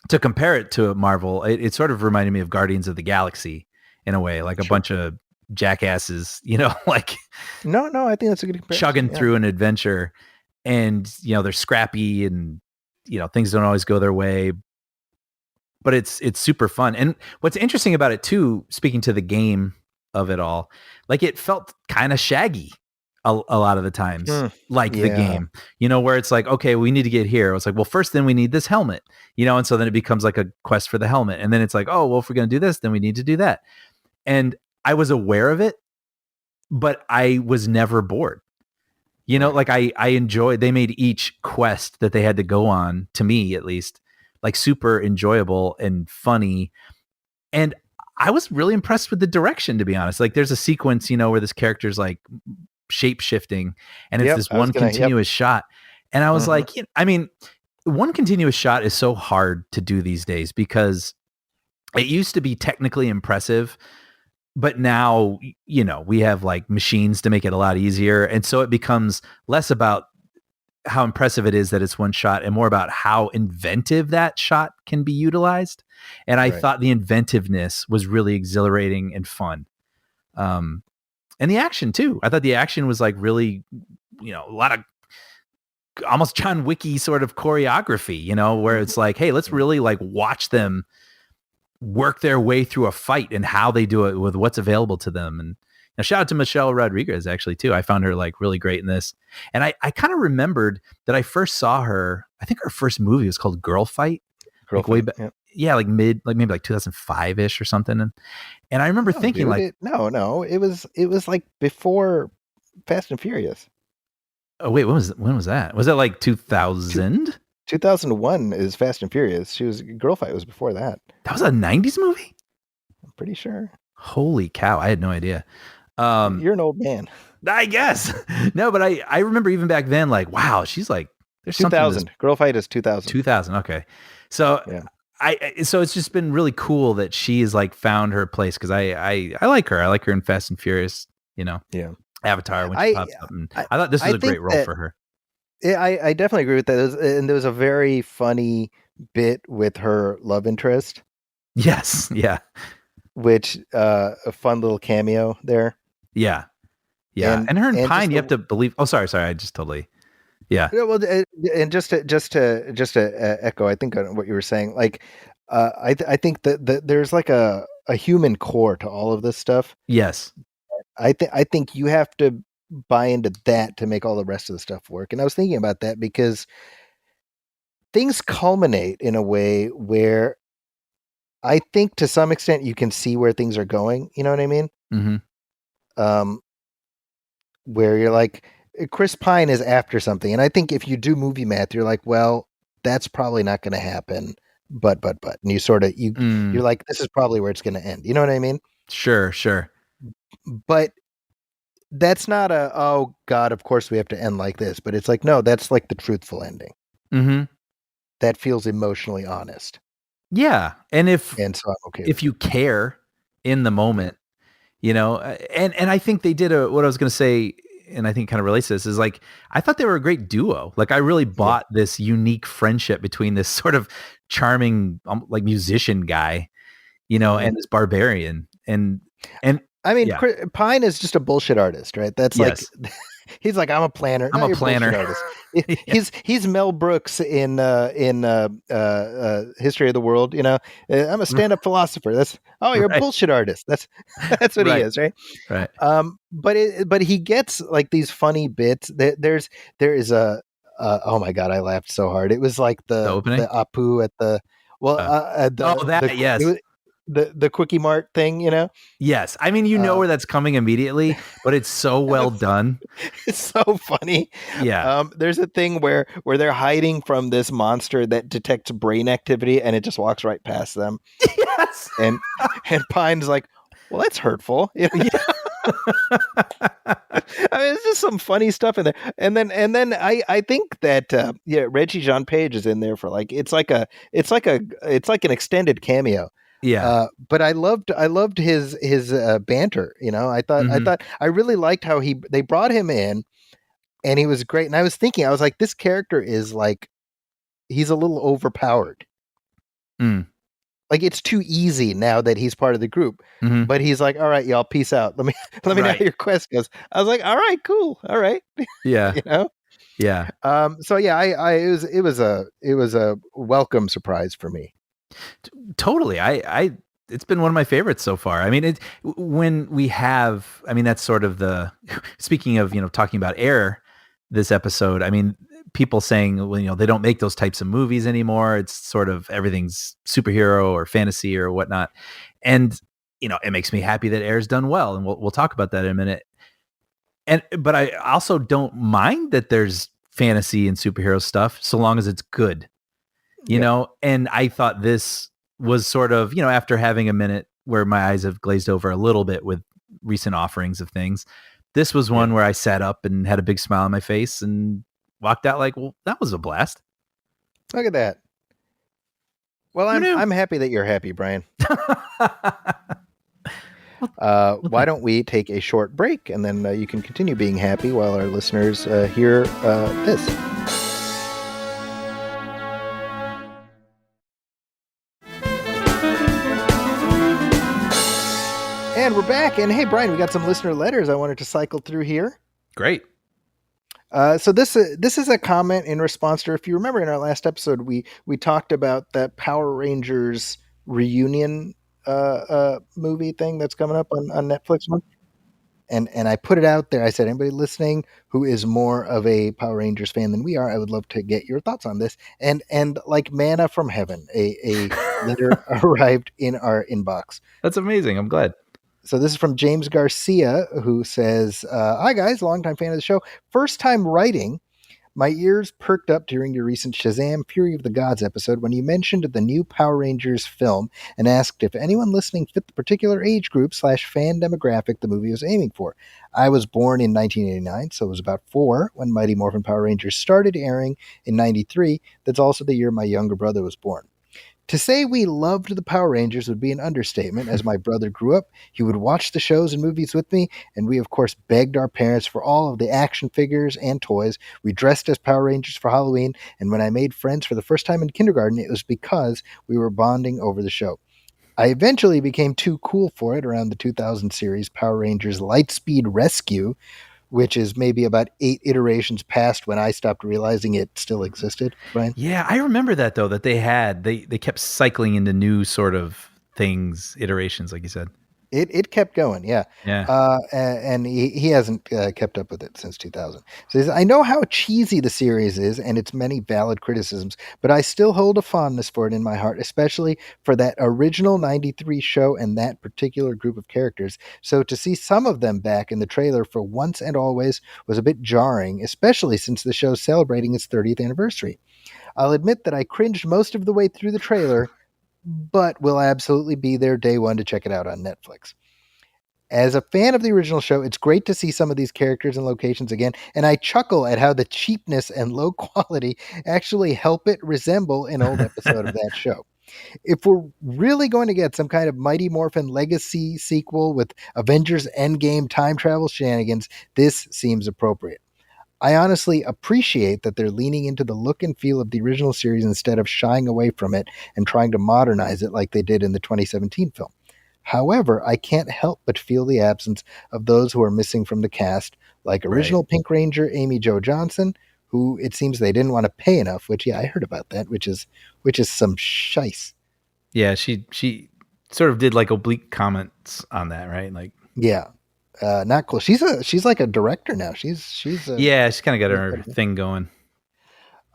to compare it to Marvel, it sort of reminded me of Guardians of the Galaxy in a way, like a bunch of jackasses, like no, I think that's a good comparison. Chugging through an adventure, and they're scrappy, and things don't always go their way, but it's super fun. And what's interesting about it too, speaking to the game of it all, like, it felt kind of Shaggy a lot of the times, like the game, where it's like, okay, we need to get here. It's like, well, first then we need this helmet, and so then it becomes like a quest for the helmet, and then it's like, oh, well, if we're going to do this, then we need to do that. And I was aware of it, but I was never bored. Like, I enjoyed, they made each quest that they had to go on, to me at least, like, super enjoyable and funny. And I was really impressed with the direction, to be honest. Like, there's a sequence, where this character's like shape shifting, and it's Yep, this I was one gonna- yep. continuous shot. And I was Mhm. like, I mean, one continuous shot is so hard to do these days because it used to be technically impressive, but now, we have like machines to make it a lot easier. And so it becomes less about how impressive it is that it's one shot and more about how inventive that shot can be utilized. And I Right. thought the inventiveness was really exhilarating and fun. And the action too. I thought the action was like really, a lot of almost John Wicky sort of choreography, where it's like, hey, let's really like watch them work their way through a fight and how they do it with what's available to them. And shout out to Michelle Rodriguez actually too. I found her like really great in this. And I kind of remembered that I first saw her, I think her first movie was called Girl Fight. Like way back. Yep. Yeah, like maybe like 2005-ish or something. And I remember thinking dude, it was like before Fast and Furious. Oh wait, when was that? Was that like 2000? 2001 is Fast and Furious. Girl Fight was before that. That was a 90s movie? I'm pretty sure. Holy cow, I had no idea. You're an old man. I guess. No, but I remember even back then, like, wow, she's like, there's 2000. Girl Fight is 2000. 2000. Okay. So so it's just been really cool that she has like found her place. Cause I like her. I like her in Fast and Furious, Yeah. Avatar when she pops up. And I thought this was a great role for her. Yeah, I definitely agree with that. And there was a very funny bit with her love interest. Yes. Yeah. Which a fun little cameo there. Yeah. Yeah. And her and Pine, you have to believe. Oh, sorry. I just totally. Yeah. Well, and just to echo, I think on what you were saying, like, I think that there's like a human core to all of this stuff. Yes. I think you have to buy into that to make all the rest of the stuff work. And I was thinking about that because things culminate in a way where I think to some extent you can see where things are going. You know what I mean? Mm-hmm. Where you're like, Chris Pine is after something. And I think if you do movie math, you're like, well, that's probably not going to happen. But, and you sort of, you're like, this is probably where it's going to end. You know what I mean? Sure. But that's not oh God, of course we have to end like this. But it's like, no, that's like the truthful ending. Mm-hmm. That feels emotionally honest. Yeah. And so I'm okay if you care in the moment, and I think they did what I was going to say, and I think kind of relates to this, is like, I thought they were a great duo. Like I really bought this unique friendship between this sort of charming, like musician guy, and this barbarian. And I mean, Pine is just a bullshit artist, right? That's like, he's like, I'm a planner. I'm a planner. Artist. He's Mel Brooks in History of the World. I'm a stand-up philosopher. You're a bullshit artist. That's what he is, right? Right. But he gets like these funny bits. There is a oh my God, I laughed so hard. It was like the Apu at the yes. The Quickie Mart thing, Yes. I mean, where that's coming immediately, but it's so well done. It's so funny. Yeah. There's a thing where they're hiding from this monster that detects brain activity and it just walks right past them. Yes. And Pine's like, well, that's hurtful. Yeah. I mean, it's just some funny stuff in there. And then I think that Reggie Jean Page is in there for like, it's like an extended cameo. Yeah. But I loved his banter. I really liked how they brought him in and he was great. And I was thinking, I was like, this character is like, he's a little overpowered. Like it's too easy now that he's part of the group, but he's like, all right, y'all, peace out. Let me know how your quest goes. I was like, all right, cool. All right. Yeah. Yeah. So yeah, it was a welcome surprise for me. Totally. It's been one of my favorites so far. I mean, that's sort of speaking of, talking about Air this episode. I mean, people saying, well, they don't make those types of movies anymore. It's sort of everything's superhero or fantasy or whatnot. And, it makes me happy that Air's done well. And we'll talk about that in a minute. But I also don't mind that there's fantasy and superhero stuff so long as it's good. And I thought this was sort of, after having a minute where my eyes have glazed over a little bit with recent offerings of things, This was one where I sat up and had a big smile on my face and walked out like, well, that was a blast. Look at that. Well, Who knew? I'm happy that you're happy, Brian. Why don't we take a short break, and then you can continue being happy while our listeners hear this. And we're back. And hey, Brian, we got some listener letters I wanted to cycle through here. Great. So this is a comment in response to, if you remember in our last episode, we talked about that Power Rangers reunion movie thing that's coming up on Netflix. And I put it out there. I said, anybody listening who is more of a Power Rangers fan than we are, I would love to get your thoughts on this. And like manna from heaven, a letter arrived in our inbox. That's amazing. I'm glad. So this is from James Garcia, who says, hi guys, longtime fan of the show. First time writing. My ears perked up during your recent Shazam! Fury of the Gods episode when you mentioned the new Power Rangers film and asked if anyone listening fit the particular age group / fan demographic the movie was aiming for. I was born in 1989, so I was about 4 when Mighty Morphin Power Rangers started airing in 93. That's also the year my younger brother was born. To say we loved the Power Rangers would be an understatement. As my brother grew up, he would watch the shows and movies with me, and we, of course, begged our parents for all of the action figures and toys. We dressed as Power Rangers for Halloween, and when I made friends for the first time in kindergarten, it was because we were bonding over the show. I eventually became too cool for it around the 2000 series Power Rangers Lightspeed Rescue, which is maybe about 8 iterations past when I stopped realizing it still existed, Brian. Yeah, I remember that though, that they kept cycling into new sort of things, iterations, like you said. It kept going, yeah. Yeah. And he hasn't kept up with it since 2000. So he says, I know how cheesy the series is and its many valid criticisms, but I still hold a fondness for it in my heart, especially for that original 93 show and that particular group of characters. So to see some of them back in the trailer for once and always was a bit jarring, especially since the show's celebrating its 30th anniversary. I'll admit that I cringed most of the way through the trailer, but will absolutely be there day one to check it out on Netflix. As a fan of the original show, it's great to see some of these characters and locations again, and I chuckle at how the cheapness and low quality actually help it resemble an old episode of that show. If we're really going to get some kind of Mighty Morphin Legacy sequel with Avengers Endgame time travel shenanigans, this seems appropriate. I honestly appreciate that they're leaning into the look and feel of the original series instead of shying away from it and trying to modernize it like they did in the 2017 film. However, I can't help but feel the absence of those who are missing from the cast, like original Pink Ranger Amy Jo Johnson, who it seems they didn't want to pay enough, which, yeah, I heard about that, which is some shice. Yeah, she sort of did like oblique comments on that, right? Like, yeah. Not cool. She's like a director now. She's she's kind of got her thing going.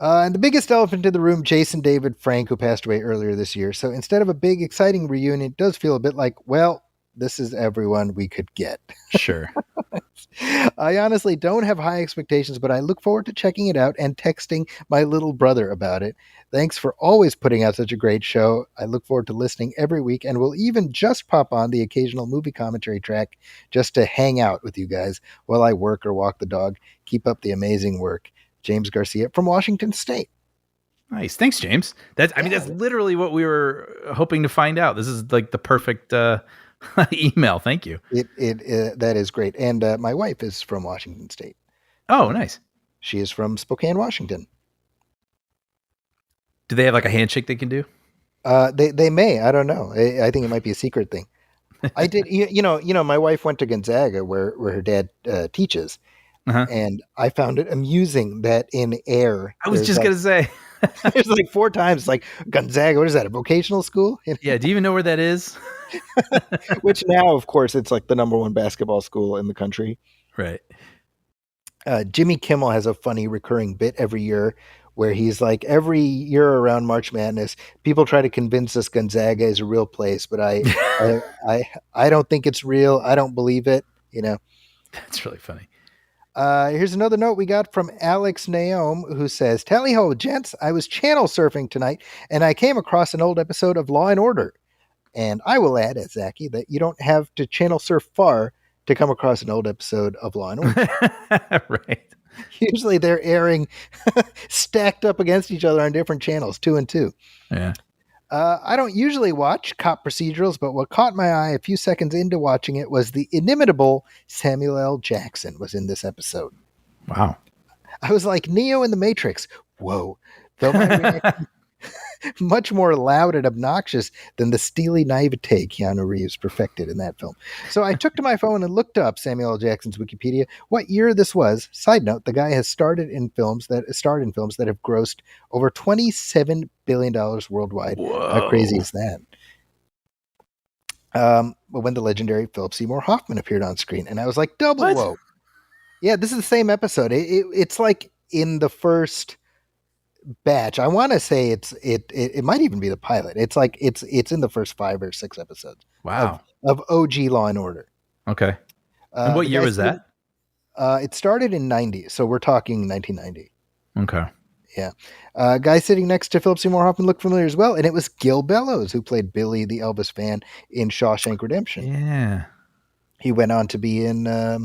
And the biggest elephant in the room, Jason David Frank, who passed away earlier this year. So instead of a big, exciting reunion, it does feel a bit like, well, this is everyone we could get. Sure. I honestly don't have high expectations, but I look forward to checking it out and texting my little brother about it. Thanks for always putting out such a great show. I look forward to listening every week and will even just pop on the occasional movie commentary track just to hang out with you guys while I work or walk the dog. Keep up the amazing work. James Garcia from Washington State. Nice. Thanks, James. That's literally what we were hoping to find out. This is like the perfect email. Thank you. That is great. And my wife is from Washington State. Oh, nice. She is from Spokane, Washington. Do they have like a handshake they can do? They may. I don't know. I think it might be a secret thing. I did. You know, my wife went to Gonzaga where her dad teaches. Uh-huh. And I found it amusing that in air. I was just going to say. There's like 4 times, like Gonzaga, what is that, a vocational school? Yeah, do you even know where that is? Which now, of course, it's like the #1 basketball school in the country. Right. Jimmy Kimmel has a funny recurring bit every year where he's like, every year around March Madness, people try to convince us Gonzaga is a real place, but I don't think it's real. I don't believe it, you know. That's really funny. Here's another note we got from Alex Naom, who says, Tally ho, gents, I was channel surfing tonight, and I came across an old episode of Law & Order. And I will add, as Zachy, that you don't have to channel surf far to come across an old episode of Law and Order. Right. Usually they're airing stacked up against each other on different channels, 2 and 2. Yeah. I don't usually watch cop procedurals, but what caught my eye a few seconds into watching it was the inimitable Samuel L. Jackson was in this episode. Wow. I was like Neo in the Matrix. Whoa. Though my reaction much more loud and obnoxious than the steely naivete Keanu Reeves perfected in that film. So I took to my phone and looked up Samuel L. Jackson's Wikipedia, what year this was. Side note, the guy has starred in films that have grossed over $27 billion worldwide. Whoa. How crazy is that? When the legendary Philip Seymour Hoffman appeared on screen, and I was like, double What? whoa. Yeah, this is the same episode. It's like in the first batch. I want to say it might even be the pilot. It's like it's in the first 5 or 6 episodes. Wow. Of OG Law and Order. Okay. And what year was that? It started in 90, so we're talking 1990. Okay. Yeah. Guy sitting next to Philip Seymour Hoffman looked familiar as well, and it was Gil Bellows, who played Billy the Elvis fan in Shawshank Redemption. Yeah. He went on to be in Ally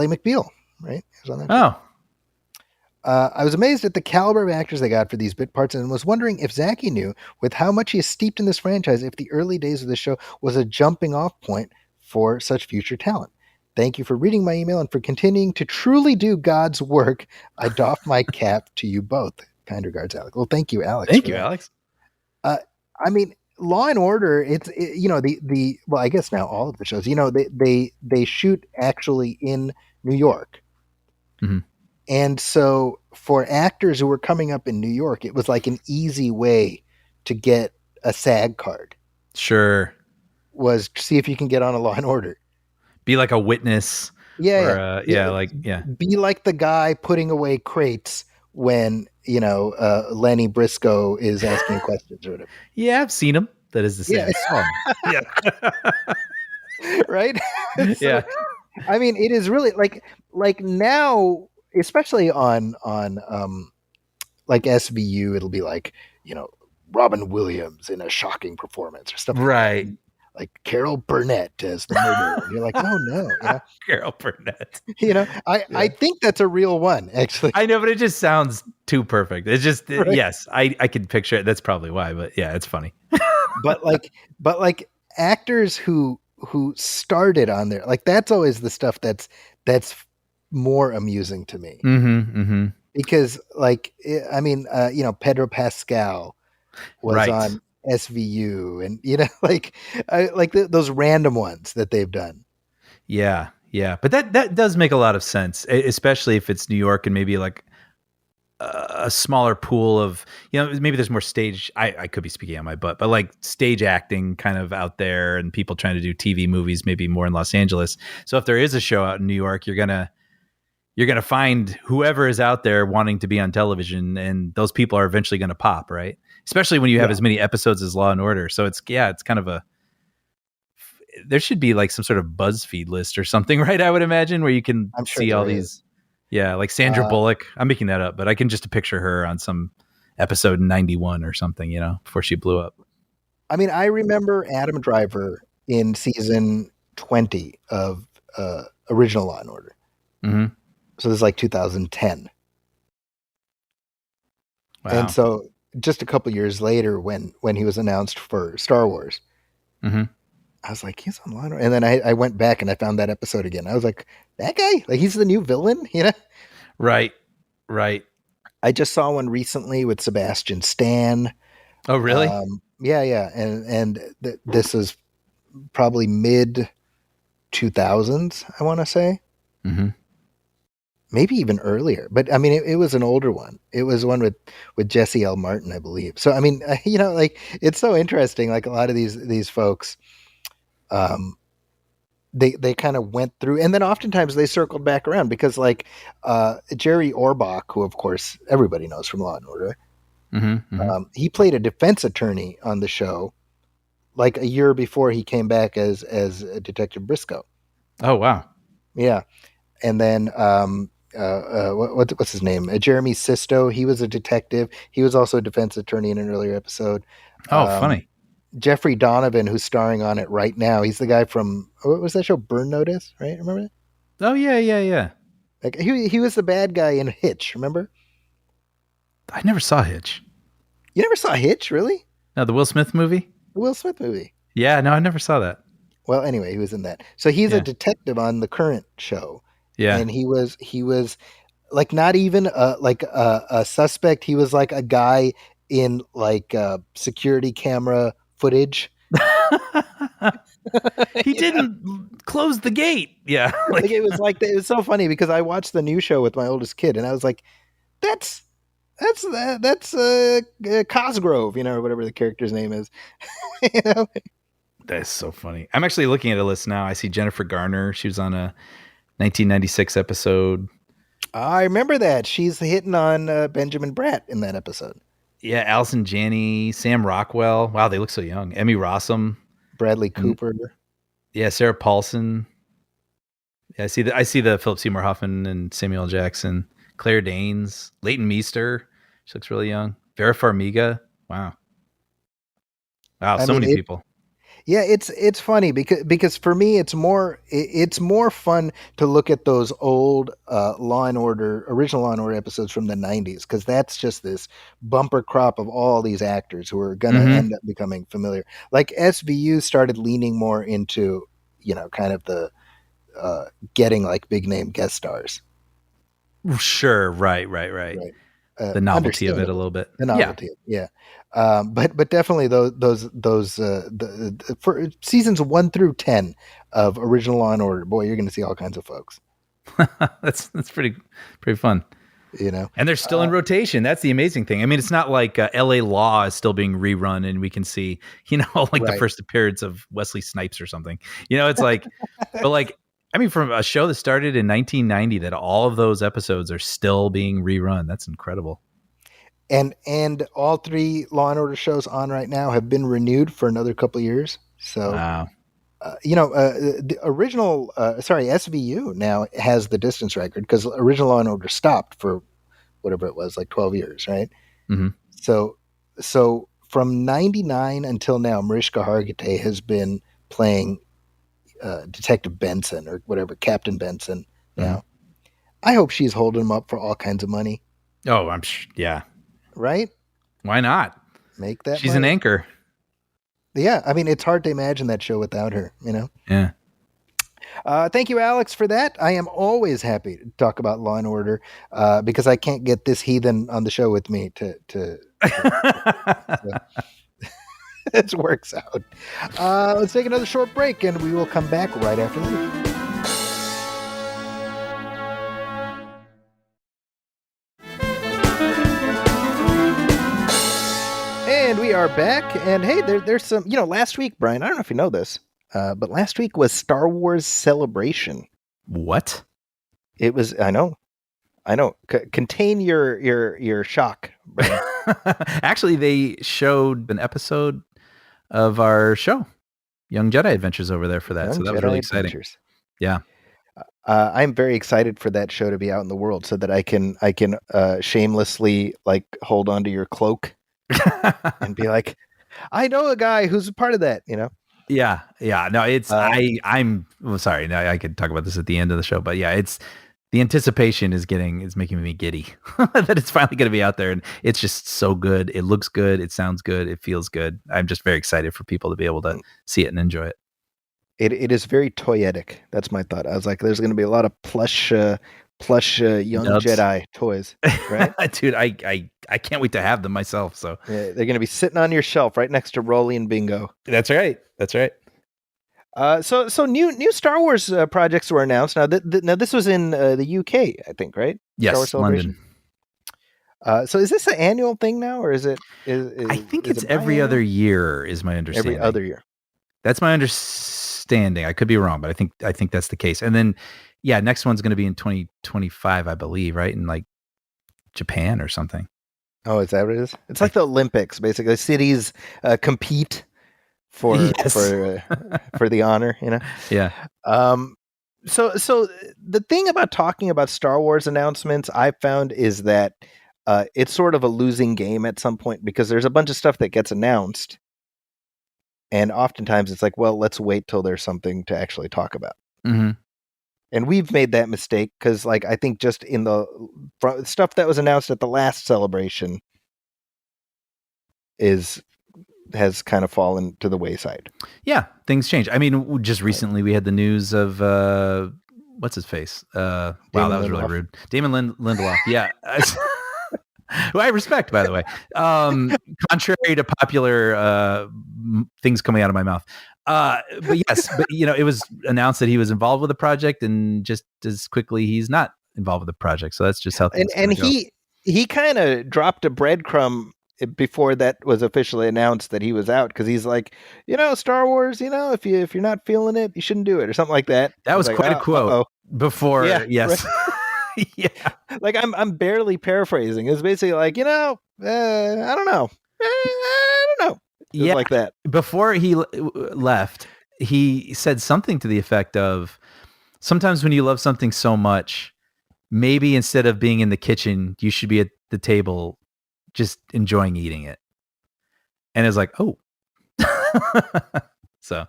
McBeal, right? He was on that show. Oh. I was amazed at the caliber of actors they got for these bit parts and was wondering if Zachy knew, with how much he is steeped in this franchise, if the early days of the show was a jumping off point for such future talent. Thank you for reading my email and for continuing to truly do God's work. I doff my cap to you both. Kind regards, Alex. Well, thank you, Alex. Thank you, Alex. I mean, Law and Order, well, I guess now all of the shows, they shoot actually in New York. Mm-hmm. And so for actors who were coming up in New York, it was like an easy way to get a SAG card. Sure. Was to see if you can get on a Law and Order. Be like a witness. Yeah. Yeah. Be like the guy putting away crates when, Lenny Briscoe is asking questions or whatever. Yeah, I've seen him. That is the same song. Yeah. Right? Yeah. I mean, it is really like now, especially on like SVU, it'll be like, Robin Williams in a shocking performance or stuff. Right. Like Carol Burnett as the murderer. And you're like, oh no. Carol Burnett. I think that's a real one, actually. I know, but it just sounds too perfect. It's just, Right. yes, I can picture it. That's probably why, but yeah, it's funny. but like actors who started on there, like that's always the stuff that's more amusing to me. Mm-hmm, mm-hmm. Because Pedro Pascal was Right. on SVU, and those random ones that they've done. Yeah. But that does make a lot of sense, especially if it's New York and maybe like a smaller pool of, maybe there's more stage. I could be speaking on my butt, but like stage acting kind of out there and people trying to do TV movies, maybe more in Los Angeles. So if there is a show out in New York, you're going to find whoever is out there wanting to be on television, and those people are eventually going to pop, right? Especially when you have as many episodes as Law and Order. So it's kind of there should be like some sort of BuzzFeed list or something, right? I would imagine, where you can see all these. Yeah, like Sandra Bullock. I'm making that up, but I can just picture her on some episode in 91 or something, before she blew up. I mean, I remember Adam Driver in season 20 of original Law and Order. Mm-hmm. So this is like 2010. Wow. And so just a couple years later, when he was announced for Star Wars, mm-hmm. I was like, he's on Law and Order. And then I went back and I found that episode again. I was like, that guy? Like, he's the new villain, Right. I just saw one recently with Sebastian Stan. Oh, really? Yeah. And this is probably mid 2000s, I want to say. Mm-hmm. Maybe even earlier, but I mean, it was an older one. It was one with Jesse L. Martin, I believe. So, I mean, it's so interesting. Like a lot of these folks, they kind of went through, and then oftentimes they circled back around because Jerry Orbach, who of course everybody knows from Law and Order, mm-hmm. He played a defense attorney on the show, like a year before he came back as Detective Briscoe. Oh, wow. Yeah. And then, what's his name? Jeremy Sisto. He was a detective. He was also a defense attorney in an earlier episode. Oh, funny. Jeffrey Donovan, who's starring on it right now. He's the guy from what was that show? Burn Notice, right? Remember that? Oh yeah. Like he was the bad guy in Hitch. Remember? I never saw Hitch. You never saw Hitch, really? No, the Will Smith movie. The Will Smith movie. Yeah, no, I never saw that. Well, anyway, he was in that. So he's a Yeah. detective on the current show, Yeah. and he was like not even a suspect. He was like a guy in like security camera footage. He You know? didn't close the gate. Yeah. Like it was so funny because I watched the new show with my oldest kid, and I was like, that's Cosgrove, or whatever the character's name is. you know? That's so funny. I'm actually looking at a list now. I see Jennifer Garner. She was on a 1996 episode. I remember that she's hitting on Benjamin Bratt in that episode. Yeah, Allison Janney, Sam Rockwell. Wow, they look so young. Emmy Rossum, Bradley Cooper. Yeah, Sarah Paulson. Yeah, I see the Philip Seymour Hoffman and Samuel L. Jackson, Claire Danes, Leighton Meester. She looks really young. Vera Farmiga. Wow. Wow, so many people. Yeah, it's funny because for me it's more fun to look at those old original Law and Order episodes from the 90s, because that's just this bumper crop of all these actors who are gonna end up becoming familiar. Like SVU started leaning more into kind of the getting like big name guest stars. Sure, right. The novelty of it a little bit. The novelty, yeah. But definitely those for seasons 1 through 10 of original Law and Order, boy, you're going to see all kinds of folks. That's pretty fun. And they're still in rotation. That's the amazing thing. I mean, it's not like L.A. Law is still being rerun and we can see, the first appearance of Wesley Snipes or something. It's like, but like, I mean, from a show that started in 1990, that all of those episodes are still being rerun. That's incredible. And all 3 Law and Order shows on right now have been renewed for another couple of years. So, wow. The original, SVU now has the distance record because original Law and Order stopped for whatever it was, like 12 years, right? Mm-hmm. So from 99 until now, Mariska Hargitay has been playing Detective Benson or whatever, Captain Benson now. Mm-hmm. I hope she's holding him up for all kinds of money. Oh, I'm sure. Yeah. Right? Why not? Make that She's money. An anchor. Yeah. I mean, it's hard to imagine that show without her, Yeah. Thank you, Alex, for that. I am always happy to talk about Law and Order because I can't get this heathen on the show with me to it works out. Let's take another short break and we will come back right after this. And we are back. And hey, there's some, last week, Brian, I don't know if you know this, but last week was Star Wars Celebration. What? It was, I know. Contain your shock, Brian. Actually, they showed an episode of our show, Young Jedi Adventures, over there for that. So that was really exciting. Yeah. I'm very excited for that show to be out in the world so that I can shamelessly like hold onto your cloak and be like, I know a guy who's a part of that, Yeah. No, it's I'm sorry. Now I could talk about this at the end of the show, but yeah, it's the anticipation is making me giddy that it's finally going to be out there, and it's just so good. It looks good. It sounds good. It feels good. I'm just very excited for people to be able to see it and enjoy it. It is very toyetic. That's my thought. I was like, there's going to be a lot of plush young Nubs. Jedi toys, right? Dude, I can't wait to have them myself. So yeah, they're going to be sitting on your shelf right next to Rolly and Bingo. That's right. So new Star Wars projects were announced. Now, now this was in the UK, I think, right? Yes, London. So is this an annual thing now, or is it? I think it's every other year, is my understanding. Every other year. That's my understanding. I could be wrong, but I think that's the case. And then, yeah, next one's going to be in 2025, I believe, right? In like Japan or something. Oh, is that what it is? It's like the Olympics, basically. Cities compete for the honor, Yeah. So the thing about talking about Star Wars announcements I found is that it's sort of a losing game at some point, because there's a bunch of stuff that gets announced And oftentimes it's like, well, let's wait till there's something to actually talk about. Mm-hmm. And we've made that mistake because, like, I think just in the stuff that was announced at the last celebration has kind of fallen to the wayside. Yeah, things change. I mean, just recently we had the news of what's his face? Wow, that was really rude. Damon Lindelof. Yeah. Who I respect, by the way. Contrary to popular things coming out of my mouth. But yes, but it was announced that he was involved with the project, and just as quickly he's not involved with the project. So that's just how things and go. he kind of dropped a breadcrumb before that was officially announced that he was out, because he's like, Star Wars, if you're not feeling it, you shouldn't do it, or something like that. That was like, quite a quote. Uh-oh. Before. Yeah, yes. Right. Yeah. Like I'm barely paraphrasing. It's basically like, I don't know. I don't know. Yeah. Like that. Before he left, he said something to the effect of, sometimes when you love something so much, maybe instead of being in the kitchen, you should be at the table just enjoying eating it. And it's like, oh. So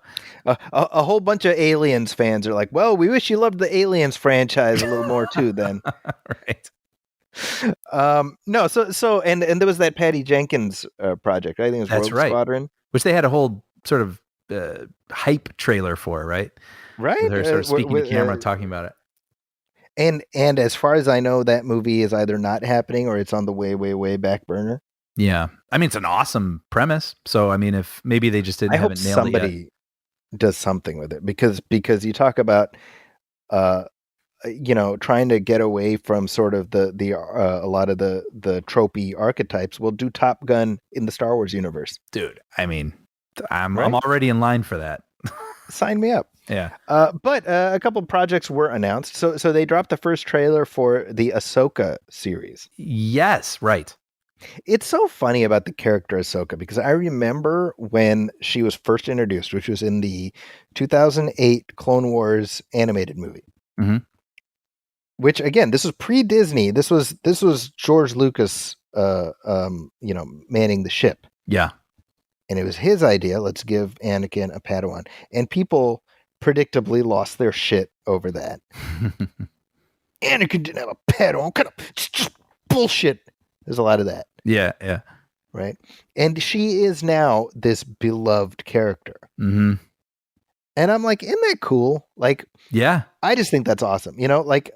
a whole bunch of Aliens fans are like, well, we wish you loved the Aliens franchise a little more too then. Right. No, so and there was that Patty Jenkins project, right? I think it was Rogue Squadron, which they had a whole sort of hype trailer for, right? Right. They're sort of speaking to camera, talking about it. And as far as I know, that movie is either not happening or it's on the way back burner. Yeah, I mean, it's an awesome premise. So I mean, if maybe they just haven't nailed it yet. Somebody does something with it, because you talk about trying to get away from sort of the a lot of the tropey archetypes. We'll do Top Gun in the Star Wars universe. Dude, I mean, I'm already in line for that. Sign me up. Yeah. But a couple of projects were announced. So they dropped the first trailer for the Ahsoka series. Yes, right. It's so funny about the character Ahsoka, because I remember when she was first introduced, which was in the 2008 Clone Wars animated movie. Mm-hmm. Which, again, this was pre-Disney. This was George Lucas, manning the ship. Yeah. And it was his idea. Let's give Anakin a Padawan. And people predictably lost their shit over that. Anakin didn't have a Padawan. What kind of just bullshit? There's a lot of that. Yeah. Right? And she is now this beloved character. Mm-hmm. And I'm like, isn't that cool? Like, yeah, I just think that's awesome. Like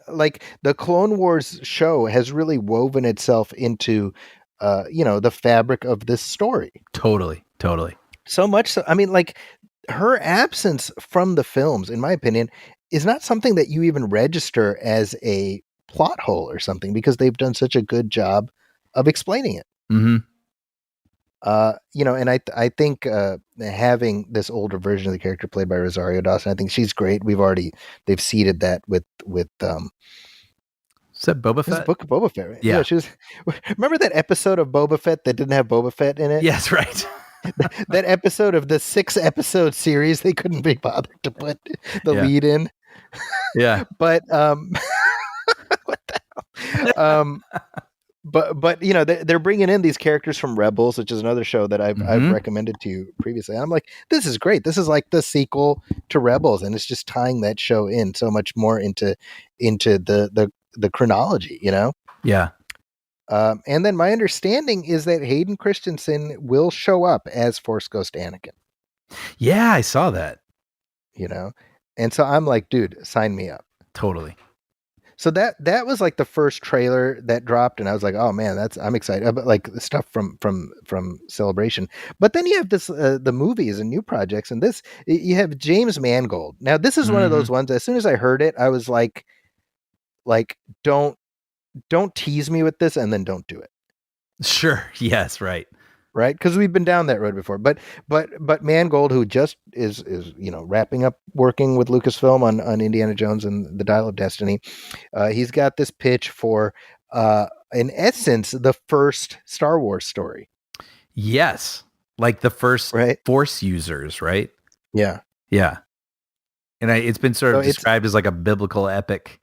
the Clone Wars show has really woven itself into, the fabric of this story. Totally. So much so, I mean, like, her absence from the films, in my opinion, is not something that you even register as a plot hole or something, because they've done such a good job of explaining it. Mm-hmm. And I think having this older version of the character played by Rosario Dawson, I think she's great. They've seeded that with is that Boba Fett? Book of Boba Fett, right? Yeah. She was. Remember that episode of Boba Fett that didn't have Boba Fett in it? Yes, right. That episode of the 6-episode series, they couldn't be bothered to put the lead in. Yeah. But what the hell? But they're bringing in these characters from Rebels, which is another show that I've recommended to you previously. And I'm like, this is great. This is like the sequel to Rebels, and it's just tying that show in so much more into the chronology, Yeah. And then my understanding is that Hayden Christensen will show up as Force Ghost Anakin. Yeah, I saw that. And so I'm like, dude, sign me up. Totally. So that was like the first trailer that dropped, and I was like, oh man, I'm excited about like the stuff from Celebration. But then you have this the movies and new projects, and this you have James Mangold. Now this is one of those ones. As soon as I heard it, I was like don't tease me with this, and then don't do it. Sure. Yes. Right. Right, because we've been down that road before. But Mangold, who just is wrapping up working with Lucasfilm on Indiana Jones and the Dial of Destiny, he's got this pitch for, in essence, the first Star Wars story. Yes, like the first Force users, right? Yeah. And it's been sort of described as like a biblical epic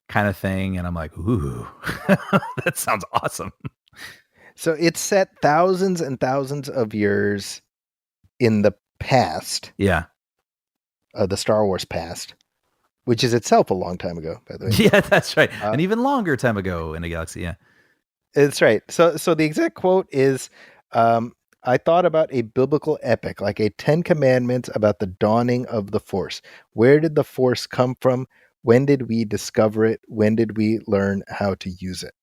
kind of thing, and I'm like, ooh, that sounds awesome. So it's set thousands and thousands of years in the past, Yeah. the Star Wars past, which is itself a long time ago, by the way. Yeah, that's right. Uh, An even longer time ago in a galaxy. Yeah. It's right. So the exact quote is, I thought about a biblical epic, like a 10 commandments about the dawning of the Force. Where did the Force come from? When did we discover it? When did we learn how to use it?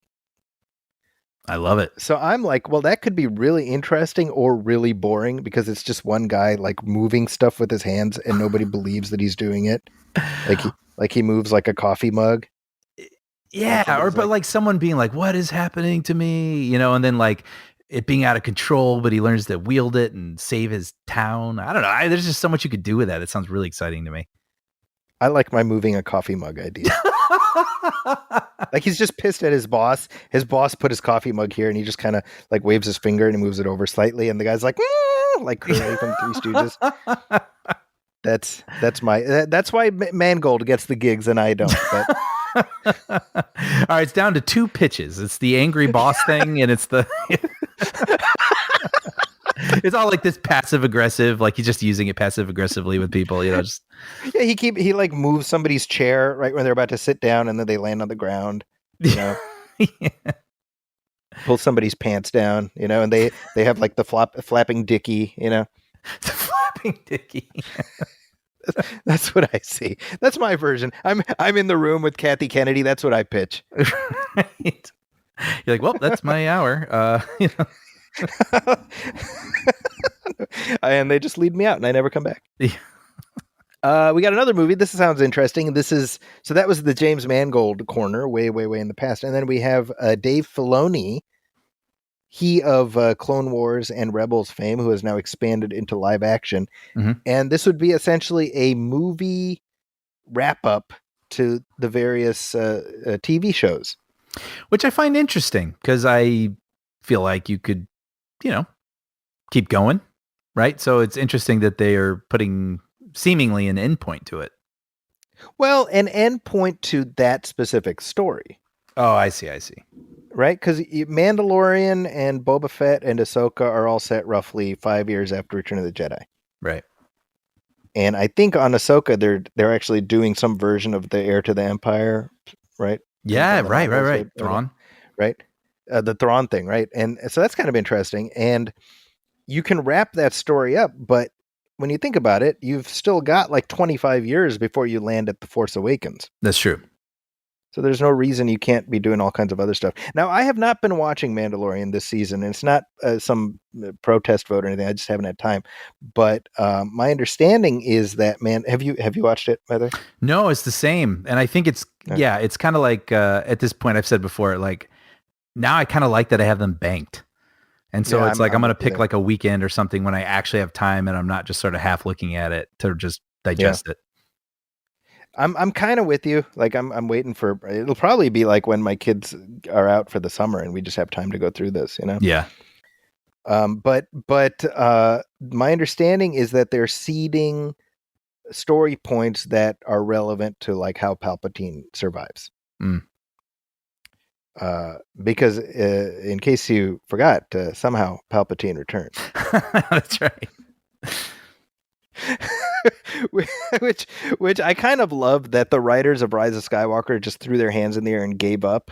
I love it. So I'm like, well, that could be really interesting or really boring because it's just one guy like moving stuff with his hands and nobody believes that he's doing it. Like he moves like a coffee mug. Yeah, but like someone being like, "What is happening to me?" You know, and then like it being out of control, but he learns to wield it and save his town. I don't know. There's just so much you could do with that. It sounds really exciting to me. I like my moving a coffee mug idea. Like he's just pissed at his boss. His boss put his coffee mug here, and he just kind of like waves his finger and he moves it over slightly, and the guy's like Curly from Three Stooges. That's why Mangold gets the gigs and I don't. But all right, it's down to two pitches. It's the angry boss thing, and it's the it's all like this passive aggressive, like he's just using it passive aggressively with people, you know. Just yeah, he like moves somebody's chair right when they're about to sit down, and then they land on the ground. You know, yeah. pull somebody's pants down. You know, and they have like the flapping dicky. You know, The flapping dicky. that's what I see. That's my version. I'm in the room with Kathy Kennedy. That's what I pitch. Right. You're like, well, that's my hour. You know. And they just lead me out, and I never come back. Yeah. We got another movie. This sounds interesting. So that was the James Mangold corner, way in the past, and then we have Dave Filoni, he of Clone Wars and Rebels fame, who has now expanded into live action. Mm-hmm. And this would be essentially a movie wrap up to the various TV shows. Which I find interesting because I feel like you could, you know, keep going, right? So it's interesting that they are putting seemingly an endpoint to it. Well, an endpoint to that specific story. Oh, I see. Right? Because Mandalorian and Boba Fett and Ahsoka are all set roughly 5 years after Return of the Jedi. Right. And I think on Ahsoka, they're actually doing some version of the Heir to the Empire, right? Yeah, right. Thrawn. Right? The Thrawn thing, right? And so that's kind of interesting. And you can wrap that story up, but when you think about it, you've still got like 25 years before you land at The Force Awakens. That's true. So there's no reason you can't be doing all kinds of other stuff. Now, I have not been watching Mandalorian this season, and it's not some protest vote or anything. I just haven't had time. But my understanding is that, have you watched it, by the way? No, it's the same. And I think it's kind of like at this point, I've said before, like now I kind of like that I have them banked. And so I'm going to pick like a weekend or something when I actually have time and I'm not just sort of half looking at it to just digest it. I'm kind of with you. Like I'm waiting for, it'll probably be like when my kids are out for the summer and we just have time to go through this, you know? Yeah. But my understanding is that they're seeding story points that are relevant to like how Palpatine survives. Because in case you forgot, somehow Palpatine returns. That's right. which I kind of love that the writers of Rise of Skywalker just threw their hands in the air and gave up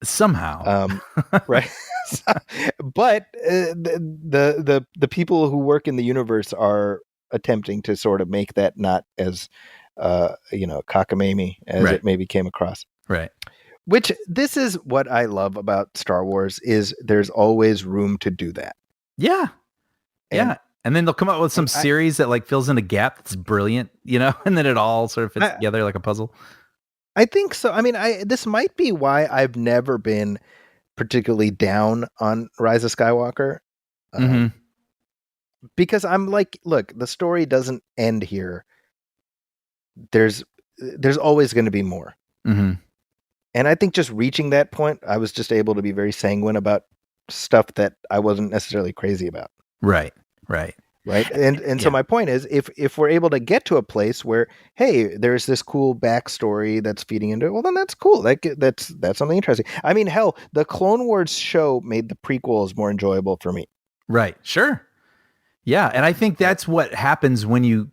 somehow. Right. But the people who work in the universe are attempting to sort of make that not as cockamamie as it maybe came across. Right. Which this is what I love about Star Wars is there's always room to do that. Yeah. And then they'll come up with some series that like fills in a gap that's brilliant, you know, and then it all sort of fits together like a puzzle. I think so. I mean, this might be why I've never been particularly down on Rise of Skywalker. Because I'm like, look, the story doesn't end here. There's always going to be more. Mm-hmm. And I think just reaching that point, I was just able to be very sanguine about stuff that I wasn't necessarily crazy about. Right. And so my point is, if we're able to get to a place where, hey, there's this cool backstory that's feeding into it, well, then that's cool. That's something interesting. I mean, hell, the Clone Wars show made the prequels more enjoyable for me. Right. Sure. Yeah, and I think that's what happens when you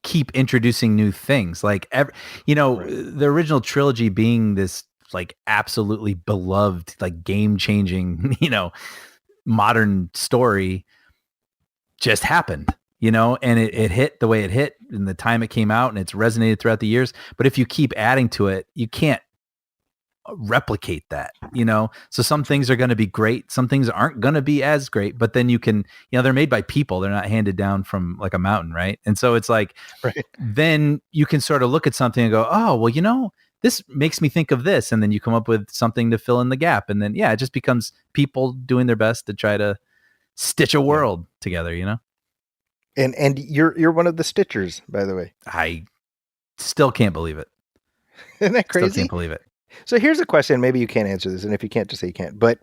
keep introducing new things. Like, Right. the original trilogy being this like absolutely beloved, like game changing, modern story just happened, and it hit the way it hit in the time it came out, and it's resonated throughout the years. But if you keep adding to it, you can't replicate that. So some things are going to be great, some things aren't going to be as great, but then you can, they're made by people, they're not handed down from like a mountain, right? And so it's like, Right. then you can sort of look at something and go, oh well, this makes me think of this, and then you come up with something to fill in the gap, and then it just becomes people doing their best to try to stitch a world together. And you're one of the stitchers, by the way. I still can't believe it. Isn't that Still crazy? can't believe it. So here's a question. Maybe you can't answer this, and if you can't, just say you can't. But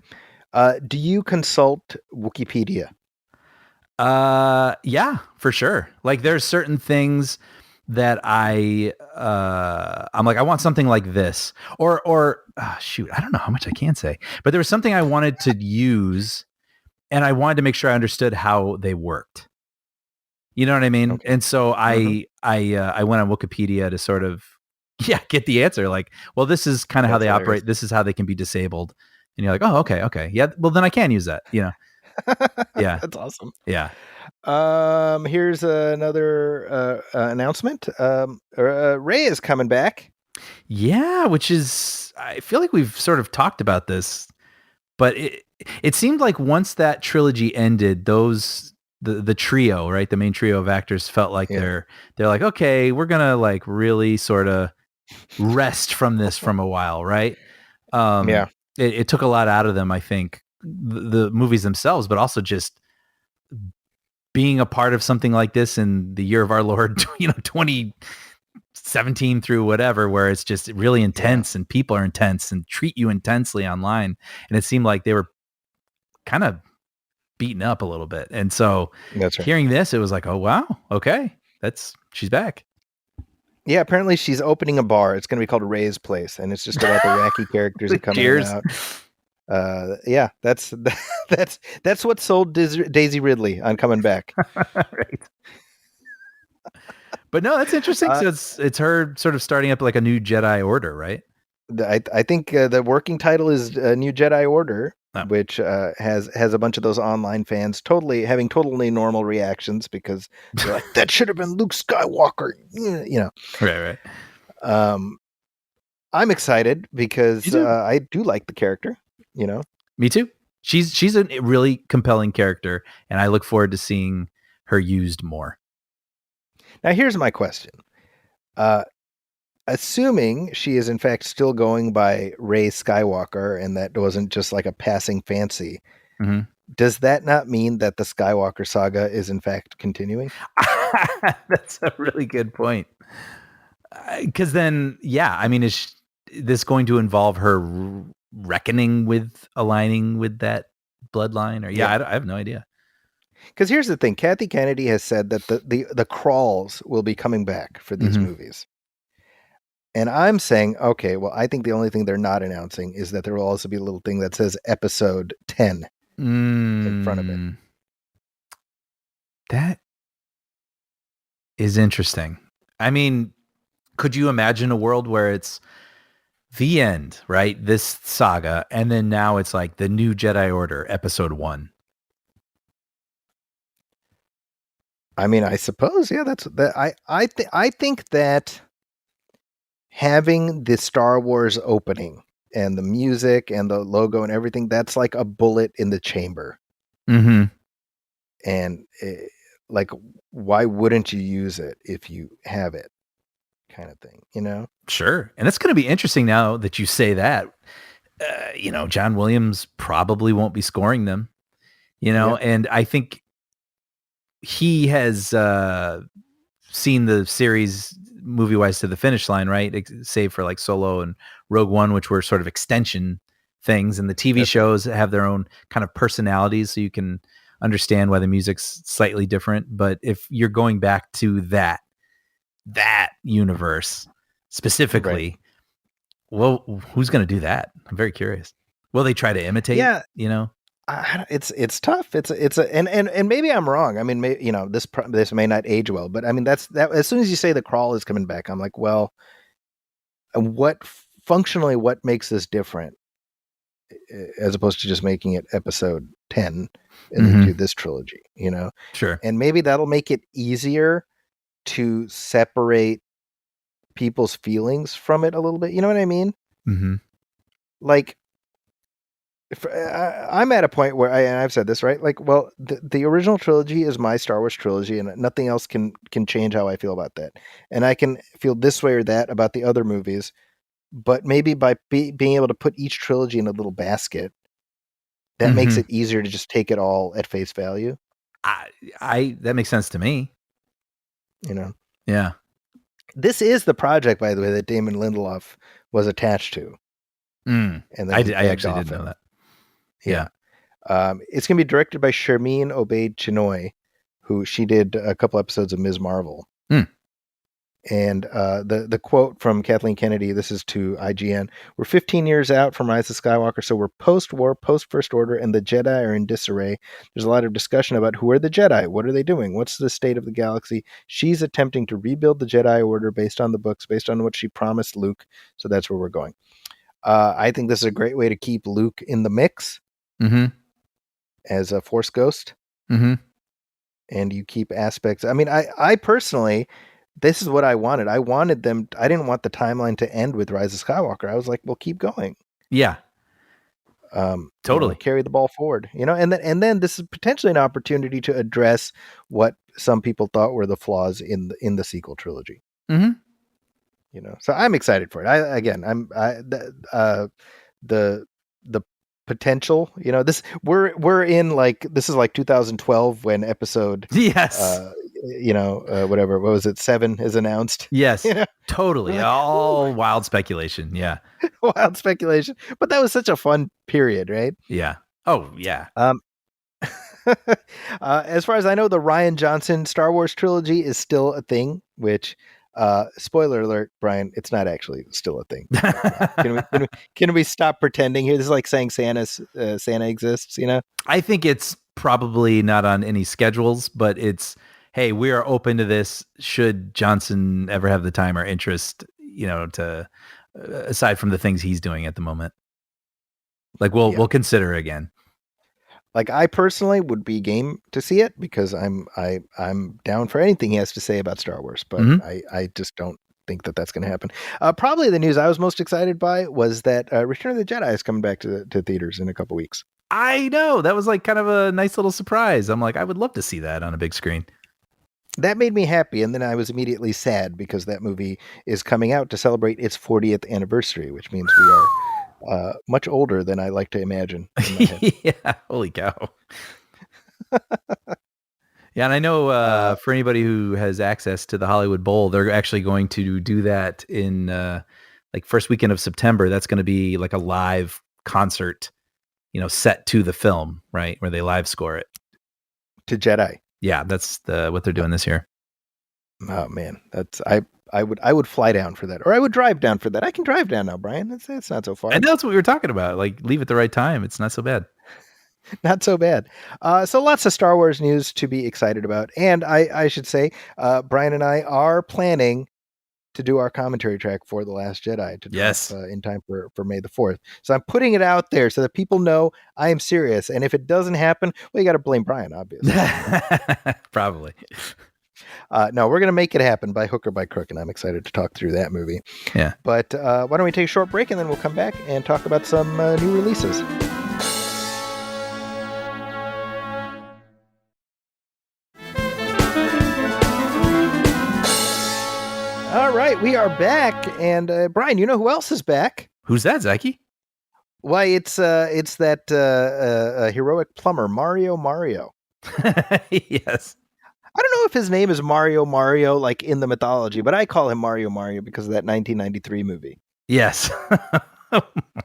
do you consult Wikipedia? Yeah, for sure. Like there's certain things that I'm like, I want something like this, or shoot, I don't know how much I can say, but there was something I wanted to use, and I wanted to make sure I understood how they worked. You know what I mean? Okay. And so I went on Wikipedia to sort of get the answer. Like, well, this is kind of how That's they hilarious. operate. This is how they can be disabled. And you're like, oh, okay, yeah. Well, then I can use that. Yeah, That's awesome. yeah. Here's another announcement. Ray is coming back. Yeah, which is, I feel like we've sort of talked about this, but it seemed like once that trilogy ended, the trio, right, the main trio of actors felt like they're like, okay, we're gonna like really sort of rest from this from a while, right? It took a lot out of them, I think, the movies themselves, but also just being a part of something like this in the year of our Lord, 2017 through whatever, where it's just really intense and people are intense and treat you intensely online. And it seemed like they were kind of beaten up a little bit. And so That's right. hearing this, it was like, oh, wow. Okay. She's back. Yeah, apparently she's opening a bar. It's going to be called Ray's Place, and it's just about the wacky characters that come in and out. That's what sold Daisy Ridley on coming back. Right. But no, that's interesting. So it's her sort of starting up like a new Jedi Order, right? I think the working title is New Jedi Order, which has a bunch of those online fans having totally normal reactions because they're like, that should have been Luke Skywalker, Right. I'm excited because I do like the character, Me too. She's a really compelling character, and I look forward to seeing her used more. Now, here's my question. Assuming she is in fact still going by Rey Skywalker and that wasn't just like a passing fancy, does that not mean that the Skywalker saga is in fact continuing? That's a really good point. Because then, I mean, is this going to involve her reckoning with aligning with that bloodline? Or I have no idea. Because here's the thing. Kathy Kennedy has said that the crawls will be coming back for these movies. And I'm saying, okay, well, I think the only thing they're not announcing is that there will also be a little thing that says episode 10 in front of it. That is interesting. I mean, could you imagine a world where it's the end, right? This saga, and then now it's like the New Jedi Order, episode 1. I mean, I suppose, that's that. I think that having the Star Wars opening and the music and the logo and everything, that's like a bullet in the chamber. And like, why wouldn't you use it if you have it, kind of thing, Sure. And it's going to be interesting now that you say that. John Williams probably won't be scoring them, and I think he has seen the series movie-wise to the finish line, right? Save for like Solo and Rogue One, which were sort of extension things, and the TV shows have their own kind of personalities, so you can understand why the music's slightly different. But if you're going back to that universe specifically, well, who's going to do that? I'm very curious. Will they try to imitate? It's tough. And maybe I'm wrong. I mean, this may not age well, but I mean that as soon as you say the crawl is coming back, I'm like, well, what functionally what makes this different as opposed to just making it episode 10 and then do this trilogy, Sure. And maybe that'll make it easier to separate people's feelings from it a little bit. You know what I mean? Mm-hmm. Like, I'm at a point where and I've said this, right? Like, well, the original trilogy is my Star Wars trilogy, and nothing else can change how I feel about that. And I can feel this way or that about the other movies, but maybe by being able to put each trilogy in a little basket, that makes it easier to just take it all at face value. I that makes sense to me. Yeah. This is the project, by the way, that Damon Lindelof was attached to. And then I actually didn't know that. Yeah. It's going to be directed by Sharmeen Obaid-Chinoy, who she did a couple episodes of Ms. Marvel. And the quote from Kathleen Kennedy, this is to IGN, "We're 15 years out from Rise of Skywalker, so we're post-war, post-First Order, and the Jedi are in disarray. There's a lot of discussion about who are the Jedi, what are they doing, what's the state of the galaxy. She's attempting to rebuild the Jedi Order based on the books, based on what she promised Luke, so that's where we're going." I think this is a great way to keep Luke in the mix as a Force ghost. And you keep aspects. I mean, I personally, this is what I wanted. I didn't want the timeline to end with Rise of Skywalker. I was like, well, keep going. Yeah. Totally. Carry the ball forward, and then this is potentially an opportunity to address what some people thought were the flaws in the sequel trilogy. So I'm excited for it. The potential, this we're in this is like 2012 when episode whatever, what was it, 7 is announced. Yes. Totally. All wild speculation. Yeah. Wild speculation. But that was such a fun period, right? Yeah. Oh yeah. As far as I know, the Rian Johnson Star Wars trilogy is still a thing, which spoiler alert, Brian, it's not actually still a thing. Can we stop pretending here? This is like saying Santa exists, I think it's probably not on any schedules, but it's, hey, we are open to this should Johnson ever have the time or interest, to aside from the things he's doing at the moment. Like we'll consider again. Like, I personally would be game to see it because I'm down for anything he has to say about Star Wars, but I just don't think that that's going to happen. Probably the news I was most excited by was that Return of the Jedi is coming back to theaters in a couple weeks. I know, that was like kind of a nice little surprise. I'm like, I would love to see that on a big screen. That made me happy, and then I was immediately sad because that movie is coming out to celebrate its 40th anniversary, which means we are much older than I like to imagine. Yeah, holy cow. Yeah, and I know for anybody who has access to the Hollywood Bowl, they're actually going to do that in like first weekend of September. That's going to be like a live concert, set to the film, right, where they live score it to Jedi. Yeah, that's what they're doing this year. Oh man, I would fly down for that, or I would drive down for that. I can drive down now, Brian. It's not so far. And that's what we were talking about. Like, leave at the right time. It's not so bad. Not so bad. So lots of Star Wars news to be excited about. And I should say, Brian and I are planning to do our commentary track for The Last Jedi to drop, in time for May the 4th. So I'm putting it out there so that people know I am serious. And if it doesn't happen, well, you got to blame Brian, obviously. Probably. No, we're going to make it happen by hook or by crook, and I'm excited to talk through that movie. Yeah. But why don't we take a short break, and then we'll come back and talk about some new releases. All right, we are back, and Brian, you know who else is back? Who's that, Zachy? Why, it's that heroic plumber, Mario. Yes. I don't know if his name is Mario, like in the mythology, but I call him Mario because of that 1993 movie. Yes.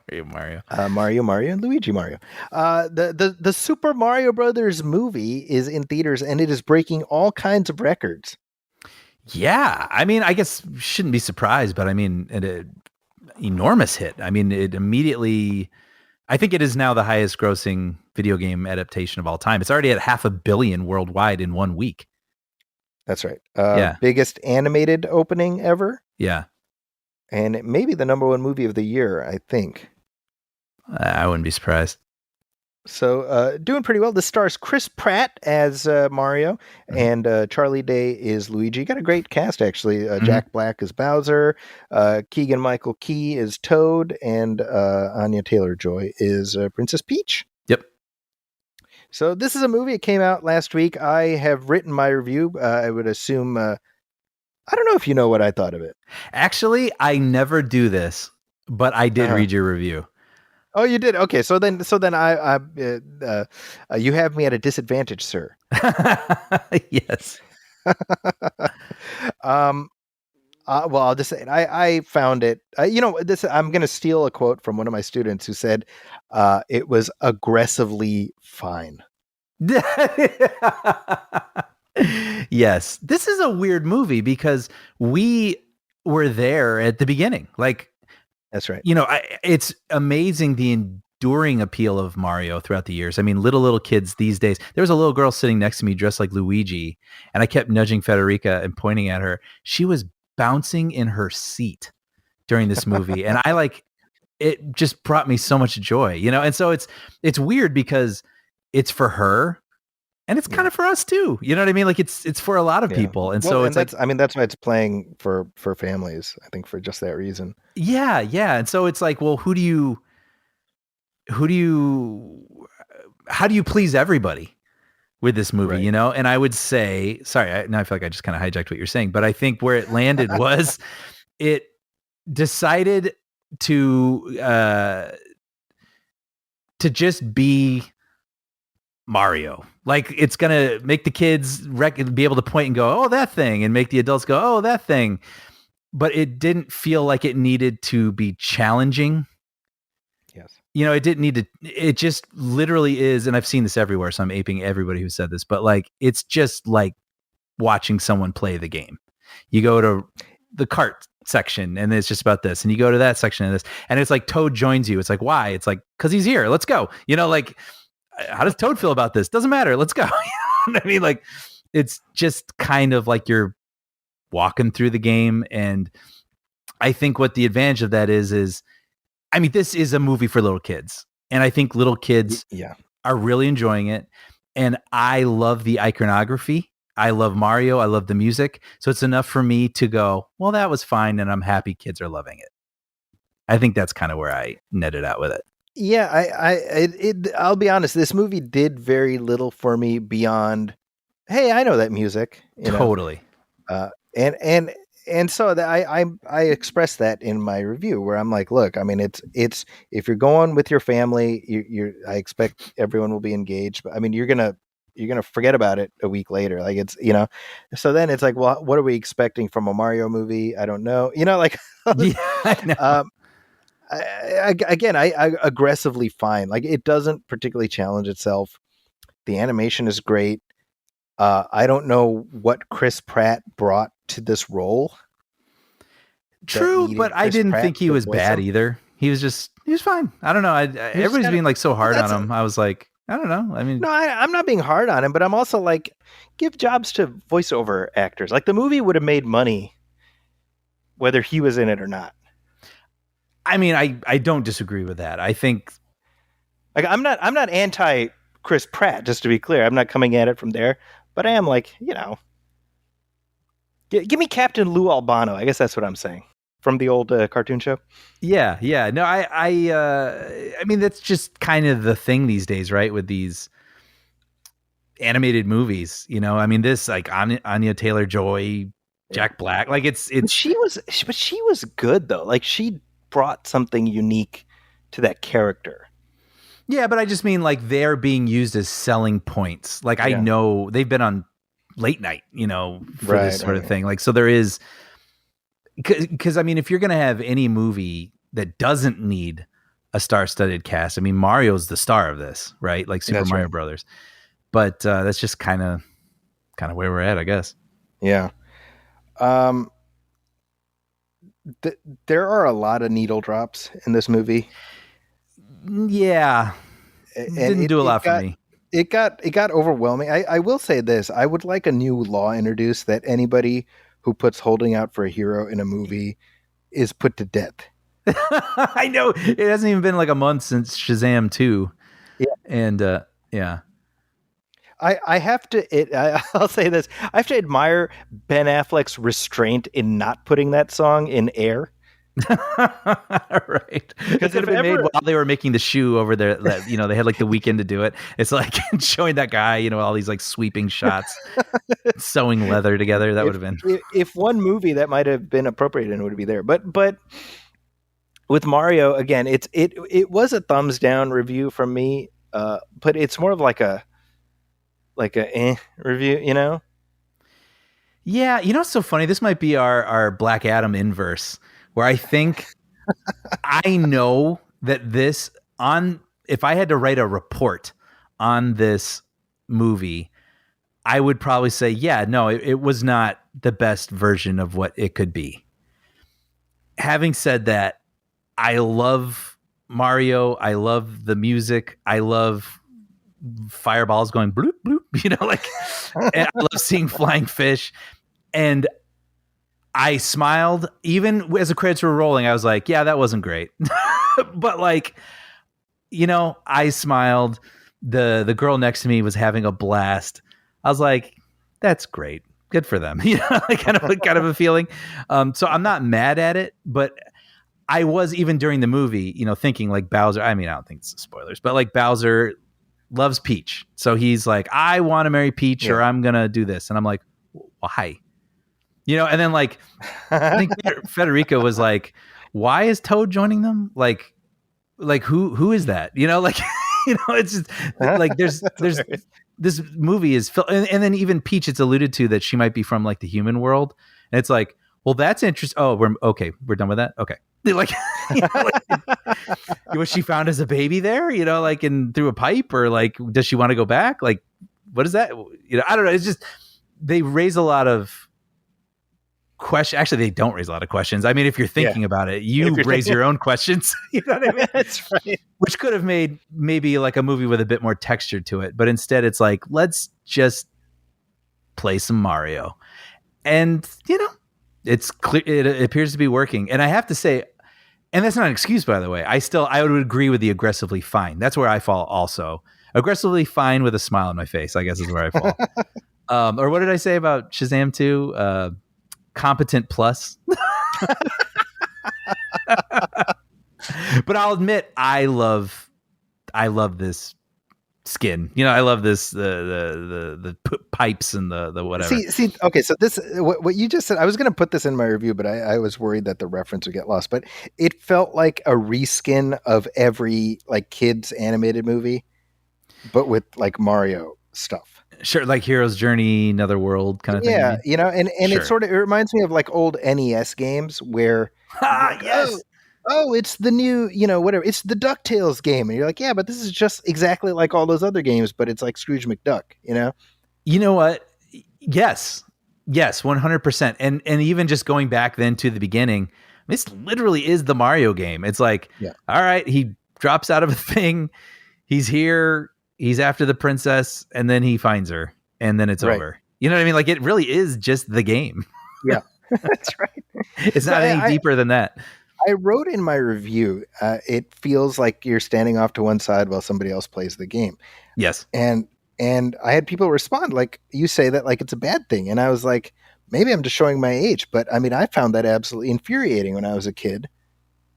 Mario. Mario and Luigi Mario. The Super Mario Brothers movie is in theaters, and it is breaking all kinds of records. Yeah. I mean, I guess shouldn't be surprised, but I mean, an enormous hit. I mean, it immediately, I think it is now the highest grossing video game adaptation of all time. It's already at 500 million worldwide in 1 week. That's right. Yeah. Biggest animated opening ever. Yeah. And it may be the #1 movie of the year, I think. I wouldn't be surprised. So doing pretty well. This stars Chris Pratt as Mario, and Charlie Day is Luigi. Got a great cast, actually. Jack Black is Bowser, Keegan-Michael Key is Toad, and Anya Taylor-Joy is Princess Peach. Yep. So this is a movie. It came out last week. I have written my review. I would assume... I don't know if you know what I thought of it. Actually, I never do this, but I did read your review. Oh, you did? Okay, so then you have me at a disadvantage, sir. Yes. Well, I'll just say it. I found it. This. I'm going to steal a quote from one of my students who said, "It was aggressively fine." Yes, this is a weird movie because we were there at the beginning. Like, that's right. It's amazing the enduring appeal of Mario throughout the years. I mean, little kids these days. There was a little girl sitting next to me dressed like Luigi, and I kept nudging Federica and pointing at her. She was bouncing in her seat during this movie, and it just brought me so much joy, And so it's weird because it's for her. And it's kind of for us too. You know what I mean? Like it's for a lot of people. And so that's why it's playing for families, I think, for just that reason. Yeah. Yeah. And so it's like, well, how do you please everybody with this movie, right. And I would say, sorry, now I feel like I just kind of hijacked what you're saying, but I think where it landed was it decided to just be Mario. Like, it's gonna make the kids be able to point and go, oh, that thing, and make the adults go, oh, that thing. But it didn't feel like it needed to be challenging. Yes. It didn't need to. It just literally is, and I've seen this everywhere, so I'm aping everybody who said this, but like, it's just like watching someone play the game. You go to the cart section and it's just about this, and you go to that section of this, and it's like Toad joins you. It's like, why? It's like, because he's here. Let's go. Like, how does Toad feel about this? Doesn't matter. Let's go. I mean, like, it's just kind of like you're walking through the game. And I think what the advantage of that is, I mean, this is a movie for little kids. And I think little kids are really enjoying it. And I love the iconography. I love Mario. I love the music. So it's enough for me to go, well, that was fine. And I'm happy kids are loving it. I think that's kind of where I netted out with it. Yeah, I'll be honest. This movie did very little for me beyond, hey, I know that music. Totally. And so that I expressed that in my review, where I'm like, look, I mean, it's if you're going with your family, I expect everyone will be engaged. But I mean, you're gonna forget about it a week later. Like, it's So then it's like, well, what are we expecting from a Mario movie? I don't know. Like. Yeah, I know. I aggressively fine. Like, it doesn't particularly challenge itself. The animation is great. I don't know what Chris Pratt brought to this role. True, but I didn't think he was bad either. He was fine. I don't know. Everybody's being like so hard on him. I was like, I don't know. I mean, no, I'm not being hard on him, but I'm also like, give jobs to voiceover actors. Like, the movie would have made money whether he was in it or not. I mean, I don't disagree with that. I think, like, I'm not anti Chris Pratt, just to be clear. I'm not coming at it from there, but I am like, give me Captain Lou Albano. I guess that's what I'm saying, from the old cartoon show. Yeah. No, I mean, that's just kind of the thing these days, right? With these animated movies, I mean, this, like, Anya Taylor-Joy, Jack Black, like, it's. But she was good though. Like, she brought something unique to that character. Yeah, but I just mean, like, they're being used as selling points. Like, I know they've been on late night, for this sort of thing. Like, so there is, because I mean, if you're going to have any movie that doesn't need a star-studded cast, I mean, Mario's the star of this, right? Like Super Mario Brothers. But that's just kind of where we're at, I guess. Yeah. There are a lot of needle drops in this movie. Yeah. and Didn't do a lot for me. It got overwhelming. I will say this: I would like a new law introduced that anybody who puts holding out for a hero in a movie is put to death. I know it hasn't even been like a month since Shazam 2. Yeah. And yeah. I have to. I'll say this: I have to admire Ben Affleck's restraint in not putting that song in Air. Right, because it had been made while they were making the shoe over there. That, you know, they had like the weekend to do it. It's like showing that guy, you know, all these like sweeping shots, sewing leather together. That would have been if one movie that might have been appropriate and would be there. But with Mario again, it was a thumbs down review from me. But it's more of like a review, you know. Yeah, you know what's so funny? This might be our Black Adam inverse, where I think I know that if I had to write a report on this movie, I would probably say, yeah, no, it was not the best version of what it could be. Having said that, I love Mario. I love the music. I love fireballs going bloop, bloop, you know, like, and I love seeing flying fish. And I smiled even as the credits were rolling. I was like, yeah, that wasn't great. But like, you know, I smiled. The girl next to me was having a blast. I was like, that's great. Good for them. You know, like kind of a feeling. So I'm not mad at it, but I was, even during the movie, you know, thinking like Bowser, I mean, I don't think it's spoilers, but like Bowser loves Peach. So he's like, I want to marry Peach, or I'm going to do this. And I'm like, why? You know, and then like, I think Federica was like, why is Toad joining them? Like who is that? You know, like, you know, it's just like, there's this movie is, and then even Peach, it's alluded to that she might be from like the human world. And it's like, well, that's interesting. Oh, we're done with that. Okay. Like, you know, like, was she found as a baby there, you know, like through a pipe, or like, does she want to go back? Like, what is that? You know, I don't know. It's just, they raise a lot of questions. Actually, they don't raise a lot of questions. I mean, if you're thinking about it, you raise your own questions. You know what I mean? That's right. Which could have made maybe like a movie with a bit more texture to it. But instead it's like, let's just play some Mario. And, you know, it's clear, it appears to be working. And I have to say, and that's not an excuse, by the way, I would agree with the aggressively fine. That's where I fall also. Aggressively fine with a smile on my face, I guess, is where I fall. Or what did I say about Shazam 2? Competent plus. But I'll admit, I love this skin. You know, I love this the pipes and the whatever. See. Okay, so this what you just said. I was going to put this in my review, but I was worried that the reference would get lost. But it felt like a reskin of every like kids animated movie, but with like Mario stuff. Sure, like Hero's Journey, Another World kind of thing. Yeah, you know, and sure. It reminds me of like old NES games where like, yes. Oh, it's the new, you know, whatever. It's the DuckTales game. And you're like, yeah, but this is just exactly like all those other games, but it's like Scrooge McDuck, you know? You know what? Yes, 100%. And even just going back then to the beginning, this literally is the Mario game. It's like, all right, he drops out of a thing. He's here. He's after the princess, and then he finds her, and then it's over. You know what I mean? Like, it really is just the game. Yeah, that's right. It's not any deeper than that. I wrote in my review, it feels like you're standing off to one side while somebody else plays the game. Yes. And I had people respond like, you say that like it's a bad thing. And I was like, maybe I'm just showing my age, but I mean, I found that absolutely infuriating when I was a kid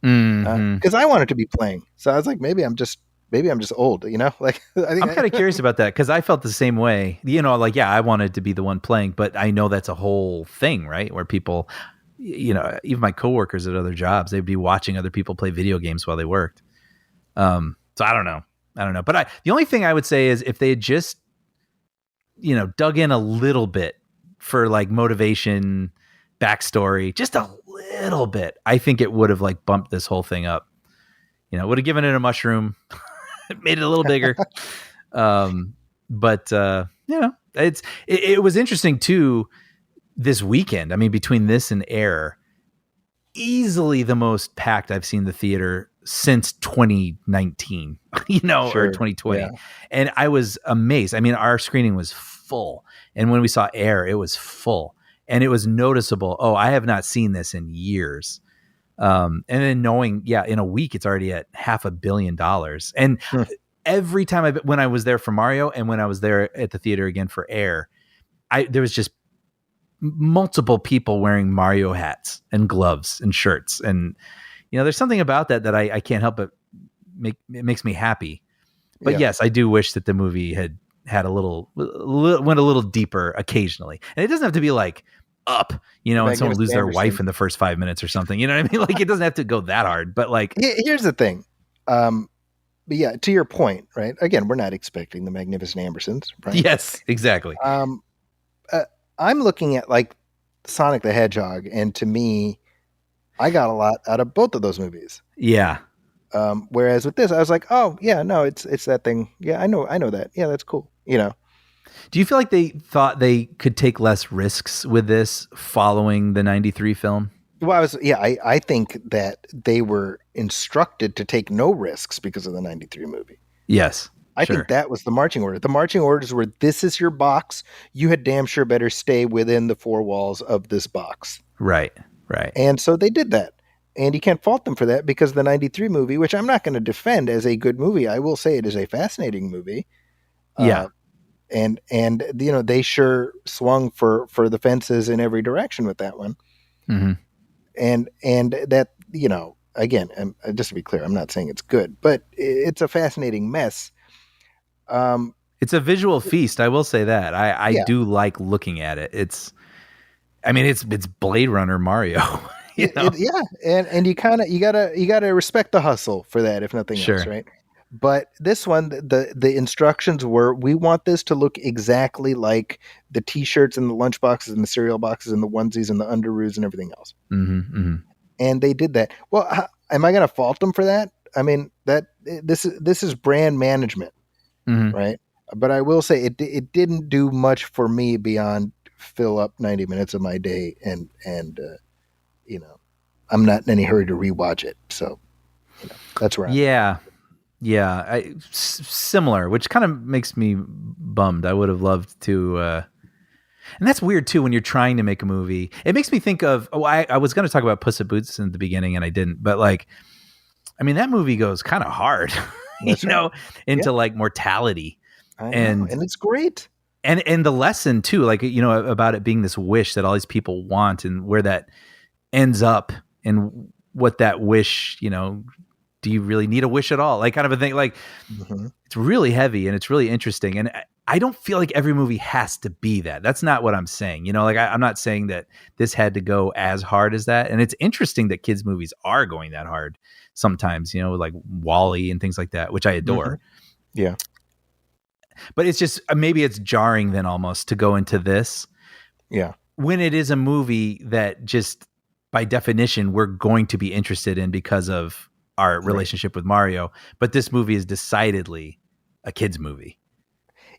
because I wanted to be playing. So I was like, maybe I'm just old, you know, like I'm kind of curious about that. Cause I felt the same way, you know, like, yeah, I wanted to be the one playing, but I know that's a whole thing, right? Where people, you know, even my coworkers at other jobs, they'd be watching other people play video games while they worked. So I don't know. But the only thing I would say is if they had just, you know, dug in a little bit for like motivation, backstory, just a little bit, I think it would have like bumped this whole thing up. You know, would have given it a mushroom, made it a little bigger. But you know, it was interesting too. This weekend, I mean, between this and Air, easily the most packed I've seen the theater since 2019, or Sure. 2020. Yeah. And I was amazed. I mean, our screening was full. And when we saw Air, it was full. And it was noticeable. Oh, I have not seen this in years. And then knowing, in a week, it's already at $500 million. And Hmm. every time when I was there for Mario and when I was there at the theater again for Air, there was just multiple people wearing Mario hats and gloves and shirts. And, there's something about that I can't help but it makes me happy. But Yeah. yes, I do wish that the movie had went a little deeper occasionally. And it doesn't have to be like up, and someone lose their wife in the first 5 minutes or something. You know what I mean? Like, it doesn't have to go that hard, but like, Here's the thing. But yeah, to your point, right? Again, we're not expecting the Magnificent Ambersons, right? Yes, exactly. I'm looking at like Sonic the Hedgehog, and to me, I got a lot out of both of those movies. Yeah. Whereas with this, I was like, oh yeah, no, it's that thing. Yeah, I know that. Yeah, that's cool. Do you feel like they thought they could take less risks with this following the 93 film? Well, I think that they were instructed to take no risks because of the 93 movie. Yes. I think that was the marching order. The marching orders were, this is your box. You had damn sure better stay within the four walls of this box. Right. And so they did that. And you can't fault them for that, because the 93 movie, which I'm not going to defend as a good movie, I will say it is a fascinating movie. Yeah. And they sure swung for the fences in every direction with that one. Mm-hmm. And that, again, just to be clear, I'm not saying it's good, but it's a fascinating mess. It's a visual feast. I will say that. I do like looking at it. It's Blade Runner Mario. And you gotta respect the hustle for that, if nothing else, right? But this one, the instructions were, we want this to look exactly like the T-shirts and the lunch boxes and the cereal boxes and the onesies and the underoos and everything else. Mm-hmm, mm-hmm. And they did that. Well, am I going to fault them for that? I mean, this is brand management, mm-hmm. right? But I will say it didn't do much for me beyond fill up 90 minutes of my day, and I'm not in any hurry to rewatch it. So that's where I'm at. Yeah, similar, which kind of makes me bummed. I would have loved to, and that's weird too when you're trying to make a movie. It makes me think of, I was going to talk about Puss in Boots in the beginning, and I didn't. But like, I mean, that movie goes kind of hard, into like mortality, and it's great. And the lesson too, like, about it being this wish that all these people want, and where that ends up, and what that wish, do you really need a wish at all? Like, kind of a thing. Like, It's really heavy and it's really interesting. And I don't feel like every movie has to be that. That's not what I'm saying. Like, I'm not saying that this had to go as hard as that. And it's interesting that kids' movies are going that hard sometimes, like Wall-E and things like that, which I adore. Mm-hmm. Yeah. But it's just, maybe it's jarring then almost to go into this. Yeah. When it is a movie that just by definition we're going to be interested in because of our relationship with Mario, but this movie is decidedly a kid's movie.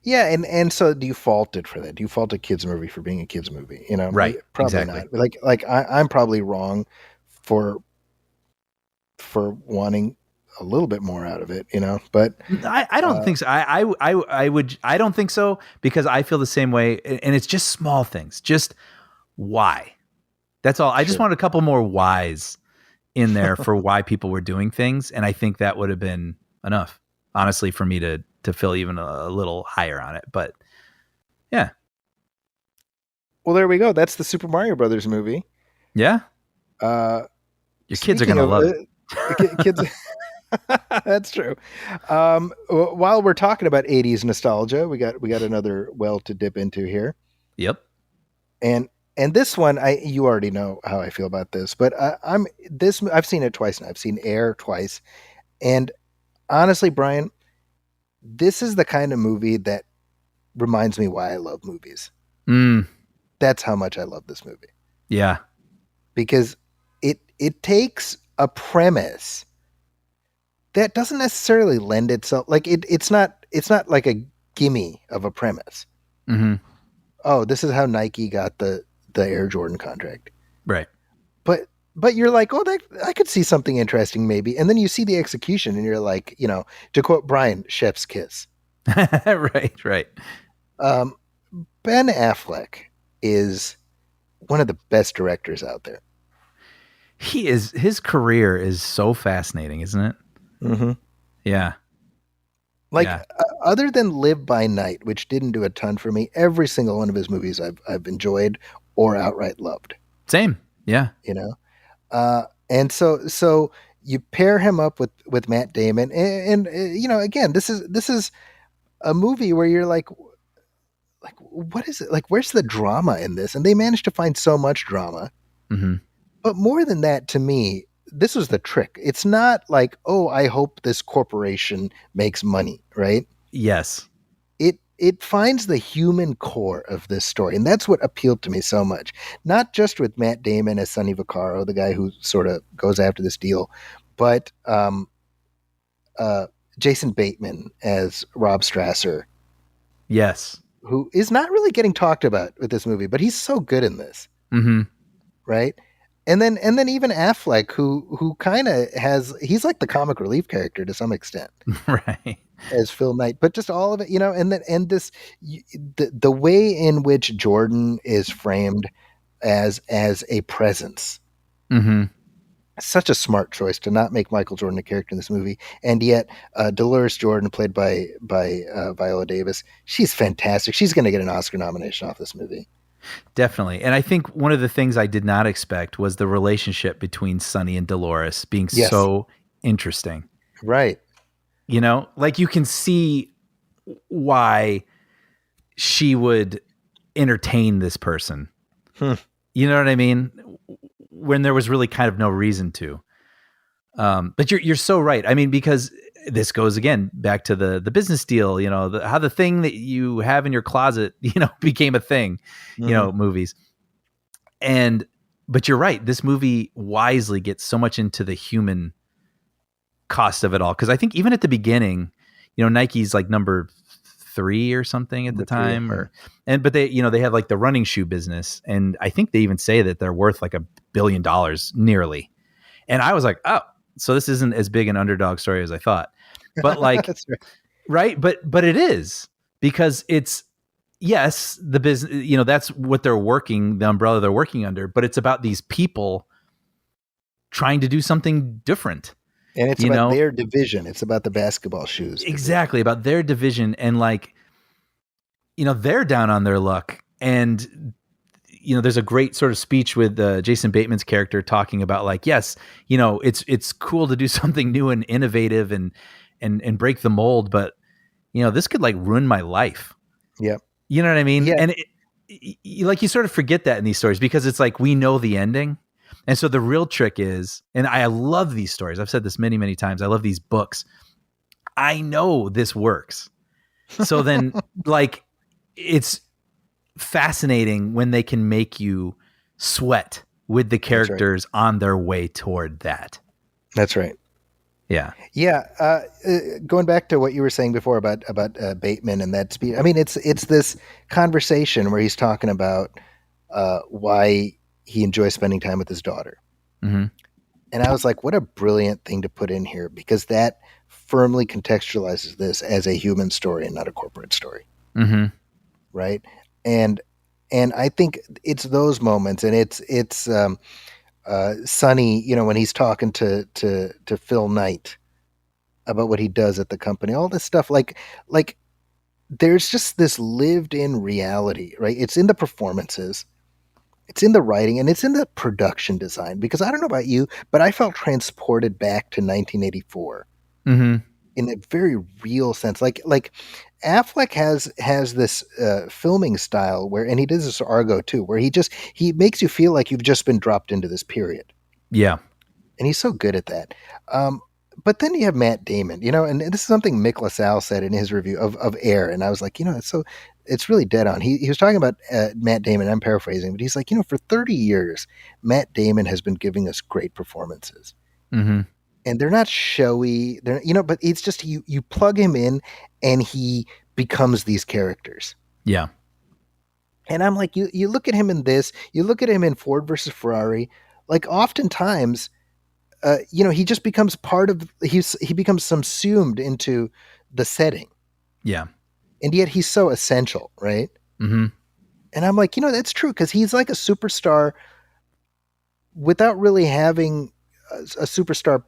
Yeah, and so do you fault it for that? Do you fault a kid's movie for being a kid's movie? Right? Probably Exactly. not. Like I'm probably wrong for wanting a little bit more out of it, But I don't think so. I don't think so, because I feel the same way, and it's just small things. Just why? That's all. I just want a couple more whys in there for why people were doing things, and I think that would have been enough, honestly, for me to feel even a little higher on it. But yeah. Well, there we go. That's the Super Mario Brothers movie. Yeah. Your kids are gonna love it. Kids. That's true. While we're talking about 80s nostalgia, we got another well to dip into here. Yep. And this one, you already know how I feel about this, but I've seen it twice now. I've seen Air twice, and honestly, Brian, this is the kind of movie that reminds me why I love movies. That's how much I love this movie. Yeah, because it takes a premise that doesn't necessarily lend itself, like it's not like a gimme of a premise. Mm-hmm. Oh, this is how Nike got the Air Jordan contract. Right. But but you're like, oh, that I could see something interesting maybe, and then you see the execution, and you're like, to quote Brian, chef's kiss. Right, right. Um, Ben Affleck is one of the best directors out there. His career is so fascinating, isn't it? Mm-hmm. Yeah. Like, Yeah. Other than Live by Night, which didn't do a ton for me, every single one of his movies I've enjoyed or outright loved. Same. Yeah. And so you pair him up with Matt Damon, and again, this is a movie where you're like, what is it? Like, where's the drama in this? And they managed to find so much drama. Mm-hmm. But more than that, to me, this was the trick. It's not like, oh, I hope this corporation makes money, right? Yes. It finds the human core of this story, and that's what appealed to me so much. Not just with Matt Damon as Sonny Vaccaro, the guy who sort of goes after this deal, but Jason Bateman as Rob Strasser, Yes. who is not really getting talked about with this movie, but he's so good in this, Mm-hmm. right? And then even Affleck, who kind of he's like the comic relief character to some extent Right. as Phil Knight, but just all of it, and this the way in which Jordan is framed as a presence. Mm-hmm. Such a smart choice to not make Michael Jordan a character in this movie, and yet Dolores Jordan, played by Viola Davis, she's fantastic. She's going to get an Oscar nomination off this movie. Definitely. And I think one of the things I did not expect was the relationship between Sonny and Dolores being Yes. so interesting. Right. Like you can see why she would entertain this person. You know what I mean? When there was really kind of no reason to. But you're so right. I mean, because this goes again back to the business deal, how the thing that you have in your closet, became a thing, movies. But you're right. This movie wisely gets so much into the human cost of it all. Cause I think even at the beginning, Nike's like number 3 or something at the time, but they, they have like the running shoe business. And I think they even say that they're worth like $1 billion nearly. And I was like, oh, so this isn't as big an underdog story as I thought, but like, right. But it is, because it's, yes, the business, that's what the umbrella they're working under, but it's about these people trying to do something different. And it's about their division. It's about the basketball shoes. Exactly. About their division. And like, they're down on their luck. And, there's a great sort of speech with Jason Bateman's character talking about like, yes, it's cool to do something new and innovative and break the mold, but this could like ruin my life. Yep. You know what I mean? Yeah. And you sort of forget that in these stories, because it's like, we know the ending. And so the real trick is, and I love these stories. I've said this many, many times. I love these books. I know this works. So then like, it's fascinating when they can make you sweat with the characters on their way toward that. That's right. Yeah. Yeah. Going back to what you were saying before about Bateman and that speed. I mean, it's this conversation where he's talking about why he enjoys spending time with his daughter. Mm-hmm. And I was like, what a brilliant thing to put in here, because that firmly contextualizes this as a human story and not a corporate story. Mm-hmm. Right. And I think it's those moments, and it's Sonny, when he's talking to Phil Knight about what he does at the company, all this stuff, like there's just this lived in reality, right? It's in the performances, it's in the writing, and it's in the production design, because I don't know about you, but I felt transported back to 1984 mm-hmm. in a very real sense. Like Affleck has this filming style and he does this Argo too, where he makes you feel like you've just been dropped into this period. Yeah. And he's so good at that. But then you have Matt Damon, and this is something Mick LaSalle said in his review of Air. And I was like, it's really dead on. He was talking about Matt Damon. I'm paraphrasing, but he's like, for 30 years, Matt Damon has been giving us great performances. Mm-hmm. And they're not showy, but it's just, you plug him in and he becomes these characters. Yeah. And I'm like, you look at him in this, you look at him in Ford versus Ferrari, like oftentimes, he just becomes part of he becomes subsumed into the setting, Yeah. and yet he's so essential, right? Mm-hmm. And I'm like, that's true, because he's like a superstar without really having a superstar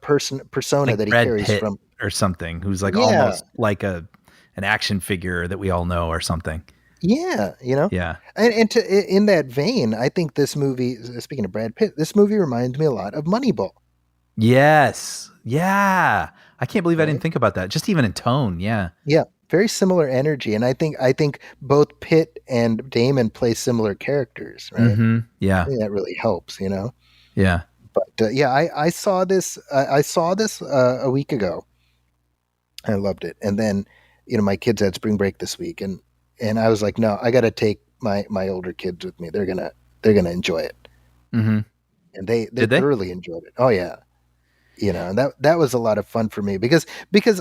persona Like that he Brad carries Pitt from. or something, who's like Yeah, almost like an action figure that we all know or something. yeah, Yeah. and in that vein, I think this movie. Speaking of Brad Pitt, this movie reminds me a lot of Moneyball, Yes. Yeah. I can't believe I didn't right? think about that. Just even in tone. Yeah. Yeah, very similar energy, and I think both Pitt and Damon play similar characters, right? Mm-hmm. I Yeah. think that really helps. Yeah. But yeah, I saw this. I saw this a week ago. I loved it, and then my kids had spring break this week, and I was like, no, I got to take my older kids with me. They're gonna enjoy it, Mm-hmm. and they Did they? thoroughly enjoyed it. Oh yeah, and that was a lot of fun for me because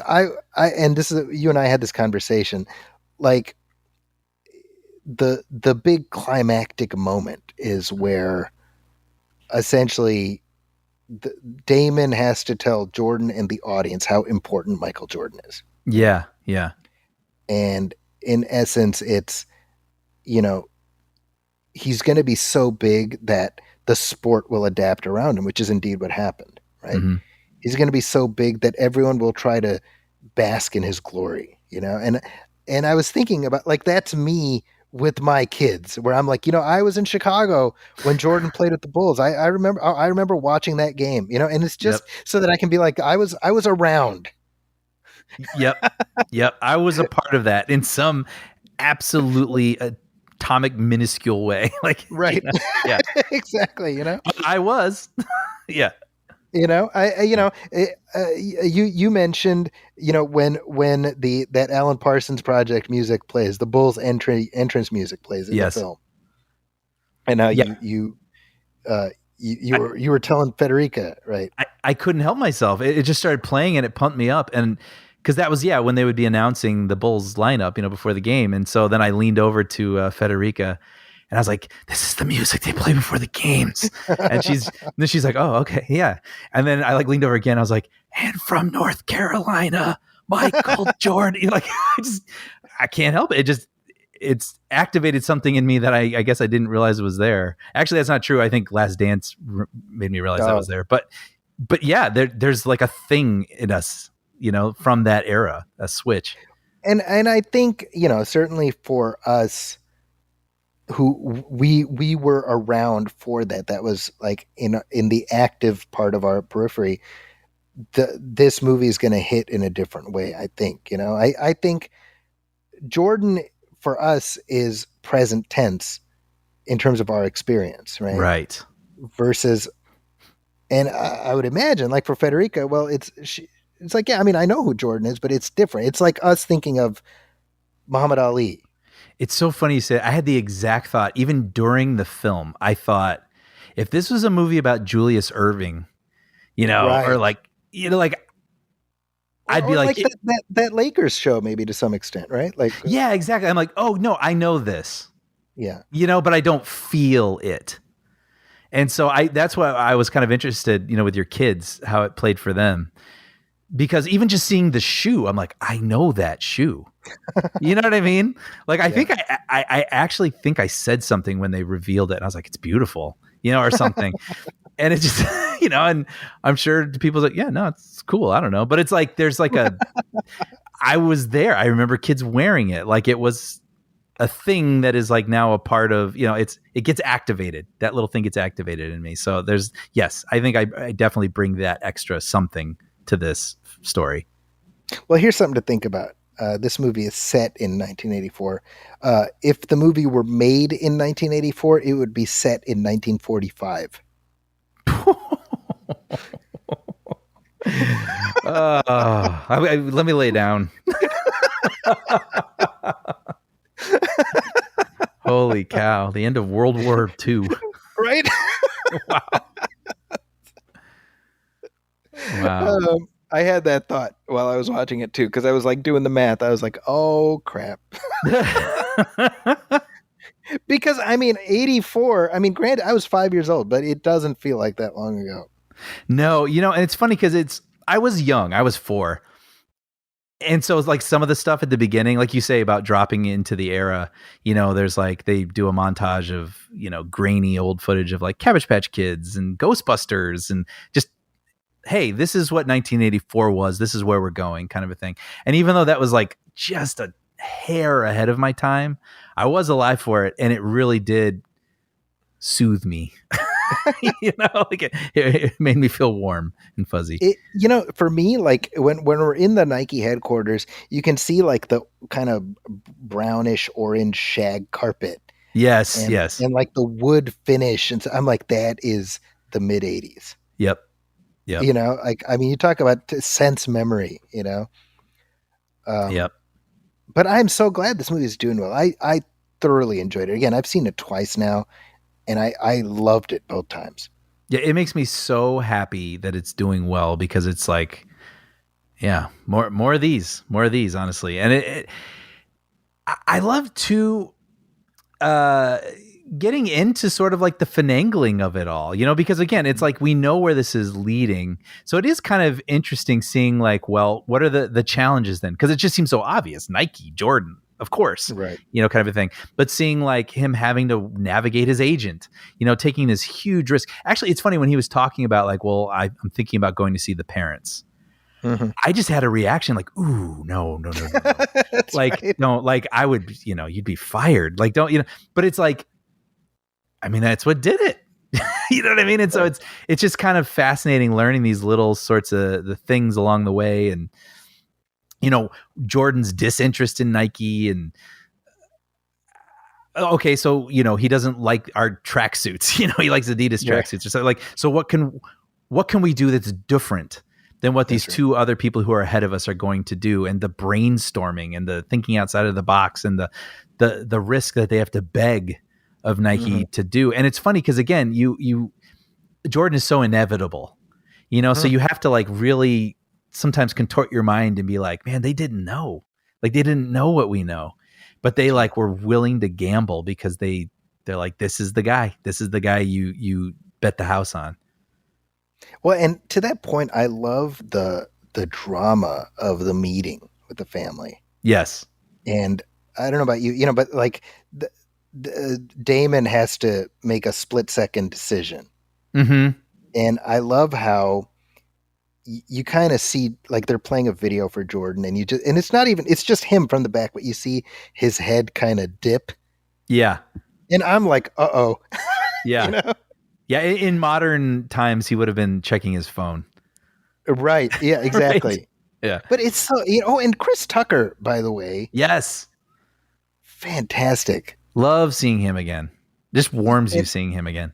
I and this is you and I had this conversation, like the big climactic moment is where essentially the, Damon has to tell Jordan and the audience how important Michael Jordan is. Right? Yeah. Yeah. And in essence, it's, you know, he's going to be so big that the sport will adapt around him, which is indeed what happened, right? Mm-hmm. He's going to be so big that everyone will try to bask in his glory. And I was thinking about, like, that's me with my kids, where I'm like, I was in Chicago when Jordan played with the Bulls. I remember watching that game, and it's just Yep. so that I can be like, I was around. Yep. Yep. I was a part of that in some absolutely atomic minuscule way. Like, Right. yeah, Exactly. I was. Yeah. You mentioned, when that Alan Parsons Project music plays, the Bulls entrance music plays in the Yes. film, and how Yeah. you were telling Federica, right? I couldn't help myself. It just started playing and it pumped me up. And because that was, when they would be announcing the Bulls lineup, before the game. And so then I leaned over to Federica and I was like, this is the music they play before the games. And then she's like, oh, okay. Yeah. And then I leaned over again. I was like, and from North Carolina, Michael Jordan. I can't help it. It's activated something in me that I guess I didn't realize was there. Actually, that's not true. I think Last Dance made me realize that was there. But yeah, there's like a thing in us, from that era, a switch. And I think, certainly for us, who we were around for that was like in the active part of our periphery. This movie is going to hit in a different way, I think. I think Jordan for us is present tense in terms of our experience, right? Right. Versus, and I would imagine, like for Federica, well, it's like, yeah, I mean, I know who Jordan is, but it's different. It's like us thinking of Muhammad Ali. It's so funny you say. I had the exact thought, even during the film. I thought, if this was a movie about Julius Erving, Right. or I'd be like that Lakers show, maybe to some extent, right? Like, yeah, exactly. I'm like, oh no, I know this, yeah, but I don't feel it. And so that's why I was kind of interested, with your kids, how it played for them. Because even just seeing the shoe, I'm like, I know that shoe. You know what I mean? Like, I think I actually think I said something when they revealed it. And I was like, it's beautiful, or something. And it just, and I'm sure people like, yeah, no, it's cool. I don't know. But it's like, there's like I was there. I remember kids wearing it. Like it was a thing that is like now a part of, it gets activated. That little thing gets activated in me. So yes, I think I definitely bring that extra something to this story. Well, here's something to think about. This movie is set in 1984. If the movie were made in 1984, it would be set in 1945. Let me lay down. Holy cow. The end of World War II. Right? Wow. I had that thought while I was watching it too, because I was like doing the math. I was like, oh crap. Because I mean, 84. I mean, granted, I was 5 years old, but it doesn't feel like that long ago. No, and it's funny because I was young. I was 4. And so it's like some of the stuff at the beginning, like you say about dropping into the era, there's like they do a montage of, grainy old footage of like Cabbage Patch Kids and Ghostbusters and just, hey, this is what 1984 was. This is where we're going, kind of a thing. And even though that was like just a hair ahead of my time, I was alive for it. And it really did soothe me. Like it made me feel warm and fuzzy. For me, like when we're in the Nike headquarters, you can see like the kind of brownish orange shag carpet. Yes, and like the wood finish, and so I'm like, that is the mid '80s. Yep. Like I mean, you talk about sense memory. Yep. But I'm so glad this movie is doing well. I thoroughly enjoyed it. Again, I've seen it twice now. And I loved it both times. Yeah, it makes me so happy that it's doing well because it's like, yeah, more of these, honestly. And I love to getting into sort of like the finagling of it all, because again, it's like we know where this is leading. So it is kind of interesting seeing like, well, what are the challenges then? Because it just seems so obvious. Nike, Jordan, of course, right? Kind of a thing. But seeing like him having to navigate his agent, taking this huge risk. Actually, it's funny when he was talking about like, well, I'm thinking about going to see the parents. Mm-hmm. I just had a reaction like, ooh, no. Like, right. No, like I would, you'd be fired. Like, don't, but it's like, I mean, that's what did it. You know what I mean? And so it's just kind of fascinating learning these little sorts of the things along the way. And, Jordan's disinterest in Nike and okay, so he doesn't like our tracksuits. He likes Adidas tracksuits or something. Like, so what can we do that's different than what these two other people who are ahead of us are going to do? And the brainstorming and the thinking outside of the box and the risk that they have to beg of Nike to do. And it's funny because again, Jordan is so inevitable, so you have to like really sometimes contort your mind and be like, man, they didn't know. Like they didn't know what we know, but they like were willing to gamble because they're like, this is the guy you bet the house on. Well, and to that point, I love the drama of the meeting with the family. Yes. And I don't know about you, but like Damon has to make a split-second decision. Mm-hmm. And I love how you kind of see like they're playing a video for Jordan and it's just him from the back, but you see his head kind of dip. Yeah. And I'm like, uh-oh. Yeah. Yeah. In modern times, he would have been checking his phone. Right. Yeah, exactly. Right? Yeah. But it's so, and Chris Tucker, by the way. Yes. Fantastic. Love seeing him again. Just warms you seeing him again.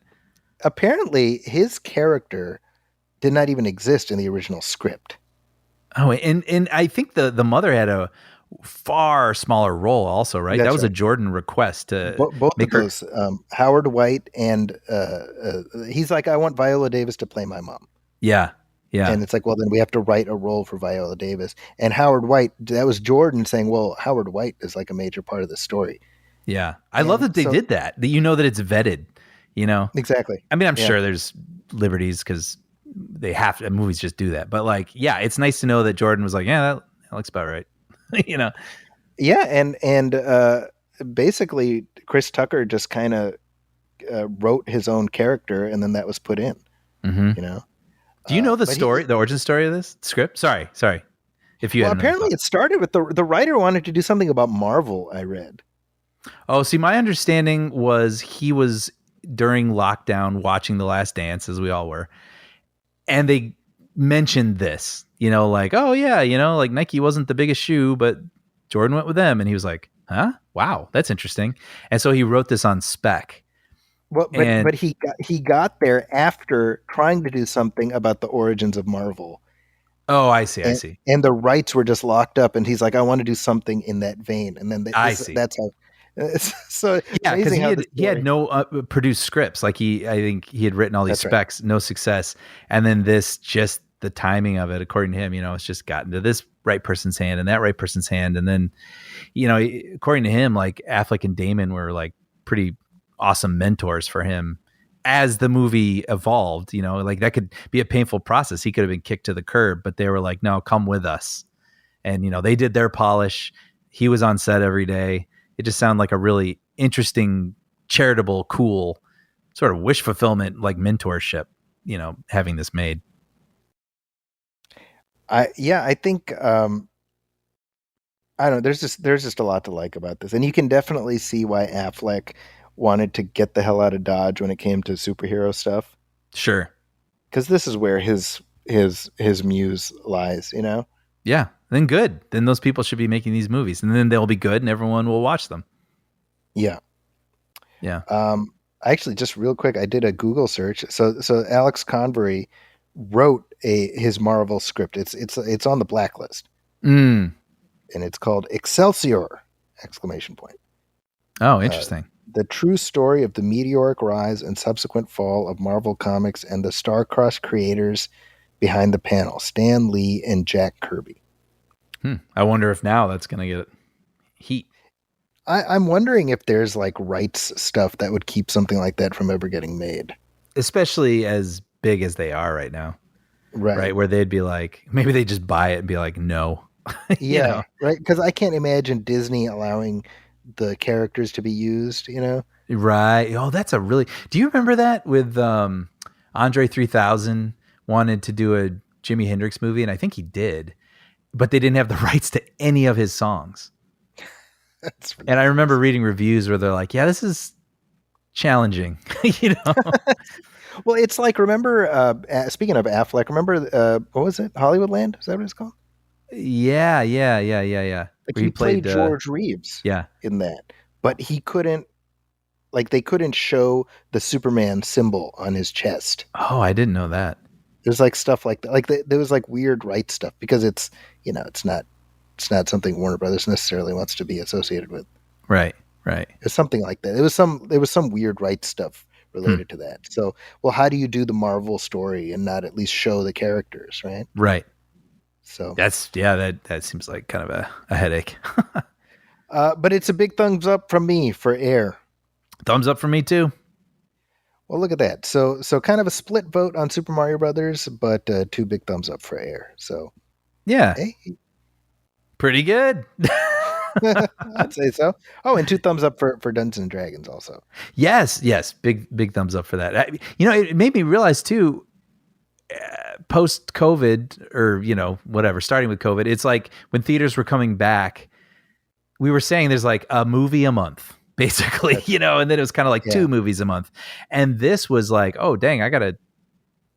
Apparently his character did not even exist in the original script. Oh, and I think the mother had a far smaller role also, right? That was right. A Jordan request to both of those. Howard White and he's like, I want Viola Davis to play my mom. Yeah. Yeah. And it's like, well, then we have to write a role for Viola Davis. And Howard White, that was Jordan saying, well, Howard White is like a major part of the story. Yeah. I love that they did that. That that it's vetted, Exactly. I mean, I'm sure there's liberties because they have to, movies just do that. But like, yeah, it's nice to know that Jordan was like, yeah, that looks about right. Yeah. And basically Chris Tucker just kind of wrote his own character and then that was put in, Do you know the story, the origin story of this script? Sorry. If you apparently it started with the writer wanted to do something about Marvel, I read. Oh, see, my understanding was he was during lockdown watching The Last Dance, as we all were. And they mentioned this, like, oh yeah, like Nike wasn't the biggest shoe, but Jordan went with them. And he was like, huh? Wow, that's interesting. And so he wrote this on spec. Well, but he got there after trying to do something about the origins of Marvel. Oh, I see. And the rights were just locked up, and he's like, I want to do something in that vein. And then that's how. So yeah, because he had no produced scripts. Like I think he had written all these specs, right. No success, and then just the timing of it, according to him, it's just gotten to this right person's hand and that right person's hand, and then, according to him, like Affleck and Damon were like pretty awesome mentors for him as the movie evolved. Like that could be a painful process. He could have been kicked to the curb, but they were like, no, come with us. And, they did their polish. He was on set every day. It just sounded like a really interesting, charitable, cool sort of wish fulfillment, like mentorship, having this made. I think, I don't know. There's just a lot to like about this, and you can definitely see why Affleck wanted to get the hell out of Dodge when it came to superhero stuff. Sure. Because this is where his muse lies. Yeah. Then good. Then those people should be making these movies, and then they'll be good, and everyone will watch them. Yeah. Yeah. Actually, just real quick, I did a Google search. So Alex Convery wrote his Marvel script. It's on the blacklist. And it's called Excelsior! Exclamation point. Oh, interesting. The true story of the meteoric rise and subsequent fall of Marvel Comics and the star-crossed creators behind the panel, Stan Lee and Jack Kirby. I wonder if now that's going to get heat. I'm wondering if there's like rights stuff that would keep something like that from ever getting made. Especially as big as they are right now. Right? Where they'd be like, maybe they just buy it and be like, no. Yeah, right. Because I can't imagine Disney allowing the characters to be used. Right. Oh, that's a really. Do you remember that with Andre 3000 wanted to do a Jimi Hendrix movie, and I think he did, but they didn't have the rights to any of his songs. And I remember reading reviews where they're like, "Yeah, this is challenging," Well, it's like, remember, speaking of Affleck, remember what was it? Hollywoodland? Is that what it's called? Yeah. Like he played George Reeves. Yeah. In that, but he couldn't. Like they couldn't show the Superman symbol on his chest. Oh, I didn't know that. There's like stuff like that. Like there was like weird rights stuff because it's it's not something Warner Brothers necessarily wants to be associated with. Right. There's something like that. There was some weird rights stuff related to that. So, well, how do you do the Marvel story and not at least show the characters, right? Right. So that seems like kind of a headache. But it's a big thumbs up from me for Air. Thumbs up for me too. Well, look at that. So kind of a split vote on Super Mario Brothers, but 2 big thumbs up for Air. So yeah, hey. Pretty good. I'd say so. Oh, and 2 thumbs up for Dungeons and Dragons also. Yes, big thumbs up for that. It made me realize too. Post COVID, or whatever, starting with COVID, it's like when theaters were coming back, we were saying there's like a movie a month. Basically, and then it was kind of like 2 movies a month. And this was like, oh, dang, I got to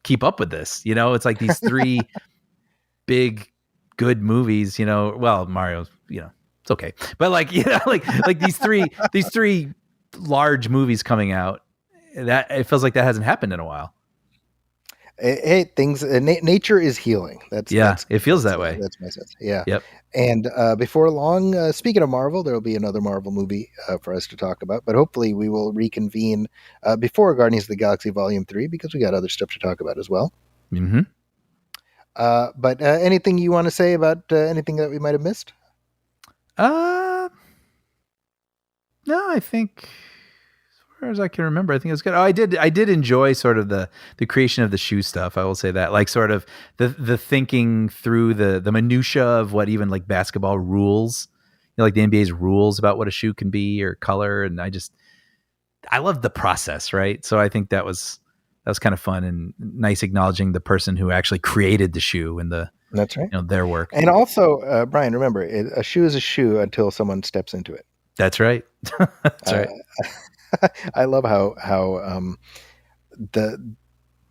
keep up with this. It's like these 3 big, good movies, well, Mario's, it's okay. But like, like these three large movies coming out, that it feels like that hasn't happened in a while. Hey, things. Nature is healing. It feels that way. That's my sense. Yeah. Yep. And before long, speaking of Marvel, there will be another Marvel movie for us to talk about. But hopefully, we will reconvene before Guardians of the Galaxy Volume 3 because we got other stuff to talk about as well. Mm-hmm. But anything you want to say about anything that we might have missed? No, I think. As far as I can remember, I think it was good. Oh, I did enjoy sort of the creation of the shoe stuff. I will say that, like, sort of the thinking through the minutia of what even like basketball rules, like the NBA's rules about what a shoe can be or color. And I loved the process, right? So I think that was kind of fun and nice, acknowledging the person who actually created the shoe and that's right, their work. And also, Brian, remember, a shoe is a shoe until someone steps into it. That's right. That's right. I love how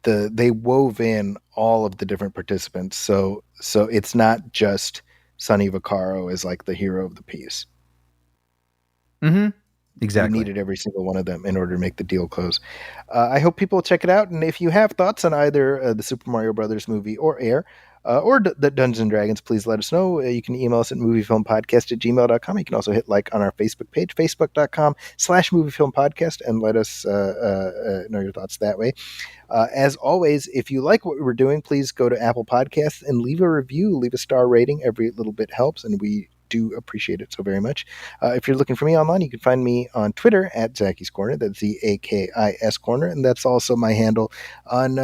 they wove in all of the different participants. So it's not just Sonny Vaccaro is like the hero of the piece. Mm-hmm. Exactly. You needed every single one of them in order to make the deal close. I hope people will check it out. And if you have thoughts on either the Super Mario Brothers movie or Air, or the Dungeons and Dragons, please let us know. You can email us at moviefilmpodcast@gmail.com. You can also hit like on our Facebook page, facebook.com/moviefilmpodcast, and let us know your thoughts that way. As always, if you like what we're doing, please go to Apple Podcasts and leave a review, leave a star rating. Every little bit helps, and we do appreciate it so very much. If you're looking for me online, you can find me on Twitter at Zacky's Corner. That's ZAKIS Corner, and that's also my handle on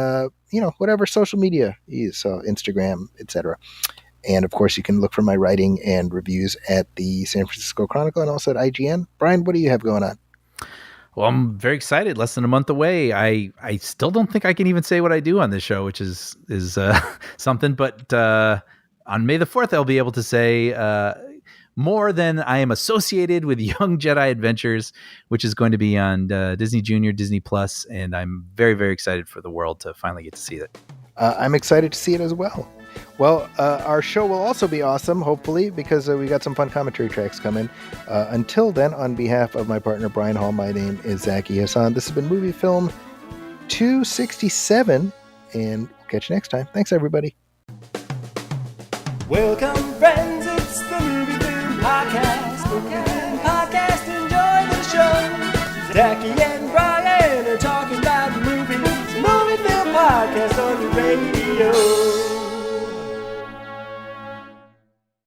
whatever social media you use, so Instagram, etc. And of course, you can look for my writing and reviews at the San Francisco Chronicle and also at IGN. Brian, what do you have going on? Well, I'm very excited. Less than a month away. I still don't think I can even say what I do on this show, which is something. But on May the 4th, I'll be able to say more than I am associated with Young Jedi Adventures, which is going to be on Disney Junior, Disney Plus, and I'm very, very excited for the world to finally get to see it. I'm excited to see it as well. Well, our show will also be awesome, hopefully, because we got some fun commentary tracks coming. Until then, on behalf of my partner Brian Hall, my name is Zaki Hassan. This has been Movie Film 267, and we'll catch you next time. Thanks, everybody. Welcome, friends, it's the MovieFilm Podcast. Enjoy the show. Zachy and Brian.